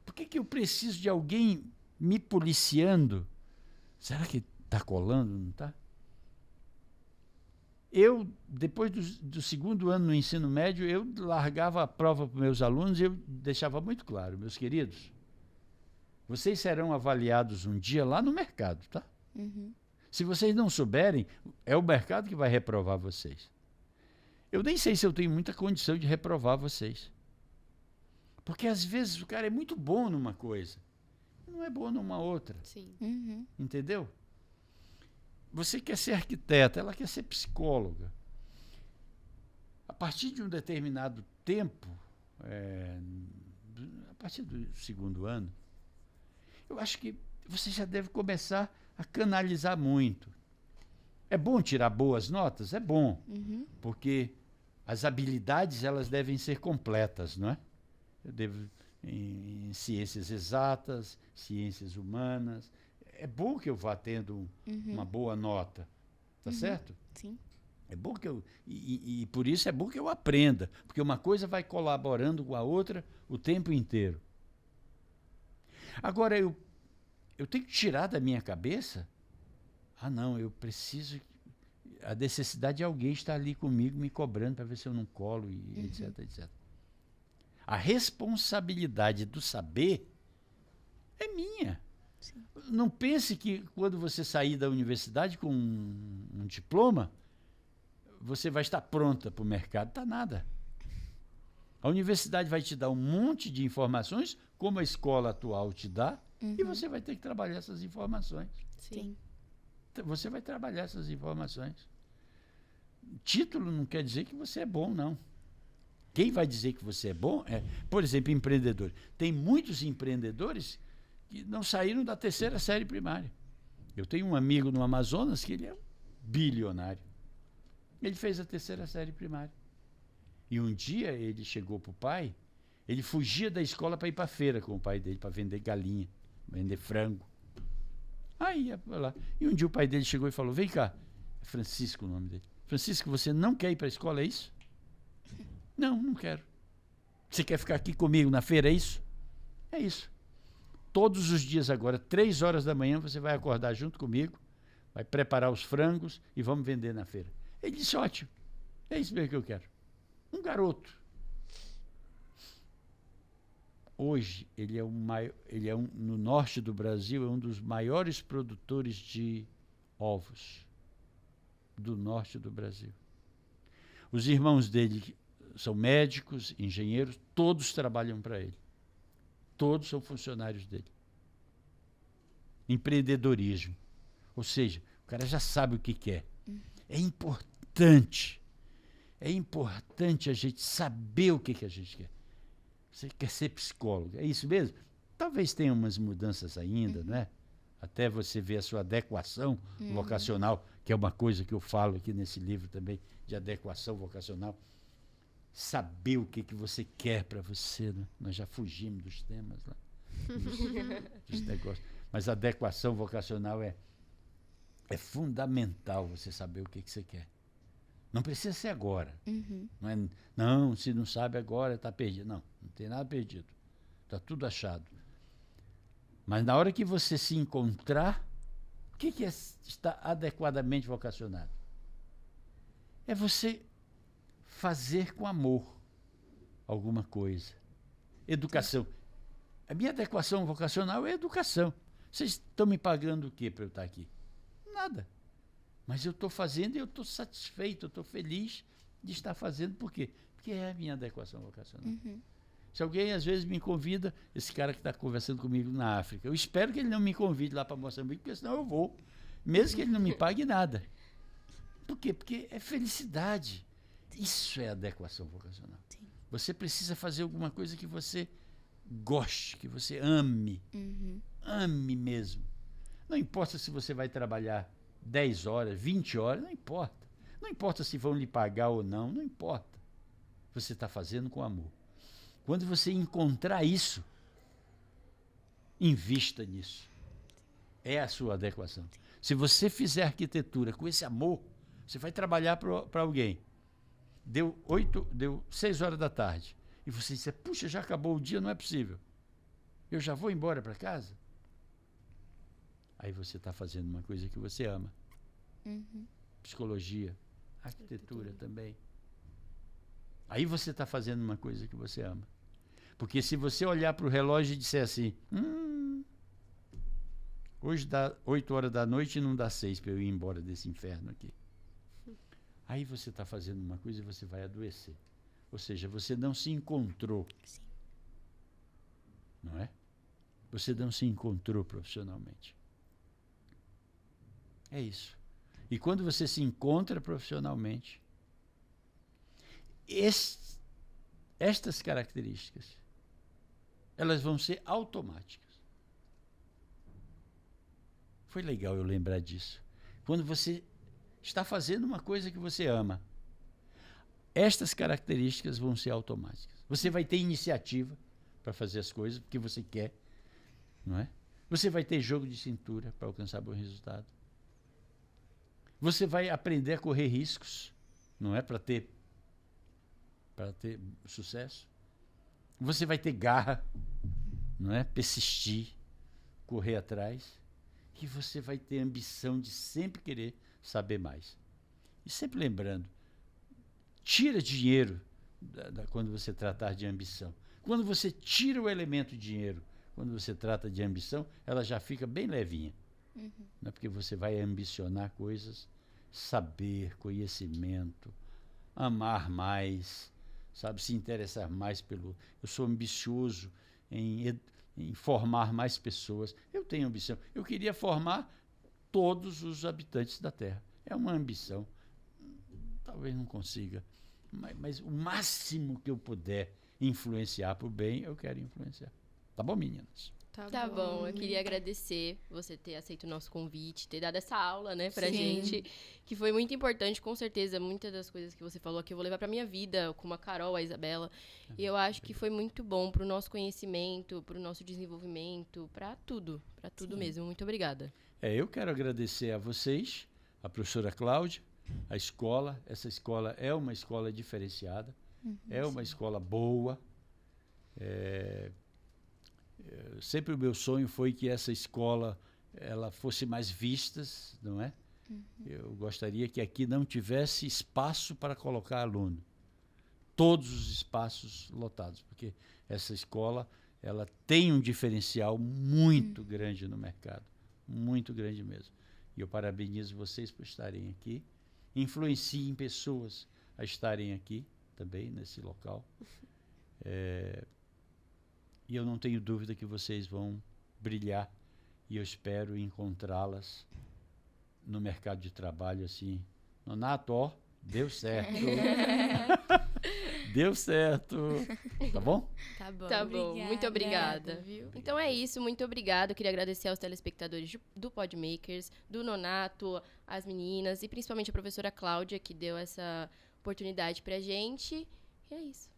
Por que eu preciso de alguém me policiando? Será que está colando, não está? Depois do segundo ano no ensino médio, eu largava a prova para meus alunos e eu deixava muito claro, meus queridos, vocês serão avaliados um dia lá no mercado, tá? Se vocês não souberem, é o mercado que vai reprovar vocês. Eu nem sei se eu tenho muita condição de reprovar vocês. Porque às vezes o cara é muito bom numa coisa, não é bom numa outra. Sim. Entendeu? Você quer ser arquiteta, ela quer ser psicóloga. A partir de um determinado tempo, a partir do segundo ano, eu acho que você já deve começar a canalizar muito. É bom tirar boas notas? É bom, porque as habilidades elas devem ser completas, não é? Eu devo em ciências exatas, ciências humanas. É bom que eu vá tendo uma boa nota, tá certo? Sim. É bom que eu e por isso é bom que eu aprenda, porque uma coisa vai colaborando com a outra o tempo inteiro. Agora eu tenho que tirar da minha cabeça, não, eu preciso, a necessidade de alguém estar ali comigo me cobrando para ver se eu não colo e etc, etc. A responsabilidade do saber é minha. Sim. Não pense que quando você sair da universidade com um diploma, você vai estar pronta para o mercado. Tá nada. A universidade vai te dar um monte de informações, como a escola atual te dá, e você vai ter que trabalhar essas informações. Sim. Você vai trabalhar essas informações. Título não quer dizer que você é bom, não. Quem vai dizer que você é bom por exemplo, empreendedor. Tem muitos empreendedores que não saíram da terceira série primária. Eu tenho um amigo no Amazonas que ele é um bilionário. Ele fez a 3ª série primária. E um dia ele chegou para o pai, ele fugia da escola para ir para a feira com o pai dele, para vender galinha, vender frango. Aí ia pra lá. E um dia o pai dele chegou e falou, vem cá, é Francisco o nome dele. Francisco, você não quer ir para a escola, é isso? Não, não quero. Você quer ficar aqui comigo na feira, é isso? É isso. Todos os dias agora, 3 horas da manhã, você vai acordar junto comigo, vai preparar os frangos e vamos vender na feira. Ele disse, ótimo, é isso mesmo que eu quero. Um garoto. Hoje, ele é no norte do Brasil, é um dos maiores produtores de ovos do norte do Brasil. Os irmãos dele são médicos, engenheiros, todos trabalham para ele. Todos são funcionários dele. Empreendedorismo. Ou seja, o cara já sabe o que quer. É importante a gente saber o que a gente quer. Você quer ser psicólogo, é isso mesmo? Talvez tenha umas mudanças ainda, não é? Até você ver a sua adequação vocacional, que é uma coisa que eu falo aqui nesse livro também, de adequação vocacional. Saber o que você quer para você, né? Nós já fugimos dos temas lá, dos negócios. Mas a adequação vocacional é fundamental você saber o que você quer. Não precisa ser agora. Não, se não sabe agora, está perdido. Não tem nada perdido. Está tudo achado. Mas na hora que você se encontrar, o que é estar adequadamente vocacionado? É você fazer com amor alguma coisa. Educação. A minha adequação vocacional é educação. Vocês estão me pagando o quê para eu estar aqui? Nada. Mas eu estou fazendo e eu estou satisfeito, eu estou feliz de estar fazendo. Por quê? Porque é a minha adequação vocacional. Se alguém às vezes me convida, esse cara que está conversando comigo na África, eu espero que ele não me convide lá para Moçambique, porque senão eu vou, mesmo que ele não me pague nada. Por quê? Porque é felicidade. Isso é adequação vocacional. Sim. Você precisa fazer alguma coisa que você goste, que você ame. Ame mesmo. Não importa se você vai trabalhar 10 horas, 20 horas, não importa. Não importa se vão lhe pagar ou não, não importa. Você está fazendo com amor. Quando você encontrar isso, invista nisso. É a sua adequação. Se você fizer arquitetura com esse amor, você vai trabalhar para alguém. Deu 6 horas da tarde. E você diz, puxa, já acabou o dia, não é possível. Eu já vou embora para casa? Aí você está fazendo uma coisa que você ama. Psicologia, arquitetura também. Aí você está fazendo uma coisa que você ama. Porque se você olhar para o relógio e disser assim, hoje dá 8 horas da noite e não dá 6 para eu ir embora desse inferno aqui. Aí você está fazendo uma coisa e você vai adoecer. Ou seja, você não se encontrou. Sim. Não é? Você não se encontrou profissionalmente. É isso. E quando você se encontra profissionalmente, estas características, elas vão ser automáticas. Foi legal eu lembrar disso. Quando você está fazendo uma coisa que você ama, estas características vão ser automáticas. Você vai ter iniciativa para fazer as coisas porque você quer, não é? Você vai ter jogo de cintura para alcançar bom resultado. Você vai aprender a correr riscos, não é? Para ter sucesso. Você vai ter garra, não é? Persistir, correr atrás. E você vai ter ambição de sempre querer saber mais. E sempre lembrando, tira dinheiro quando você tratar de ambição. Quando você tira o elemento dinheiro, quando você trata de ambição, ela já fica bem levinha. Não é? Porque você vai ambicionar coisas, saber, conhecimento, amar mais, sabe, se interessar mais pelo... Eu sou ambicioso em formar mais pessoas. Eu tenho ambição. Eu queria formar todos os habitantes da Terra. É uma ambição. Talvez não consiga, mas o máximo que eu puder influenciar para o bem, eu quero influenciar. Tá bom, meninas? Tá bom, eu queria agradecer você ter aceito o nosso convite, ter dado essa aula, né, pra Sim. gente, que foi muito importante, com certeza, muitas das coisas que você falou aqui eu vou levar pra minha vida, como a Carol, a Isabela, e eu acho que foi muito bom pro nosso conhecimento, pro nosso desenvolvimento, pra tudo mesmo. Muito obrigada. Eu quero agradecer a vocês, a professora Cláudia, a escola. Essa escola é uma escola diferenciada, é uma escola boa. Sempre o meu sonho foi que essa escola ela fosse mais vista, não é? Eu gostaria que aqui não tivesse espaço para colocar aluno. Todos os espaços lotados, porque essa escola ela tem um diferencial muito grande no mercado, muito grande mesmo. E eu parabenizo vocês por estarem aqui. Influenciem pessoas a estarem aqui também, nesse local. E eu não tenho dúvida que vocês vão brilhar e eu espero encontrá-las no mercado de trabalho assim. Nonato, ó, deu certo. Deu certo. Tá bom? Tá bom. Tá bom, muito obrigada. Viu? Então é isso, muito obrigada. Eu queria agradecer aos telespectadores do Podmakers, do Nonato, as meninas e principalmente a professora Cláudia, que deu essa oportunidade pra gente. E é isso.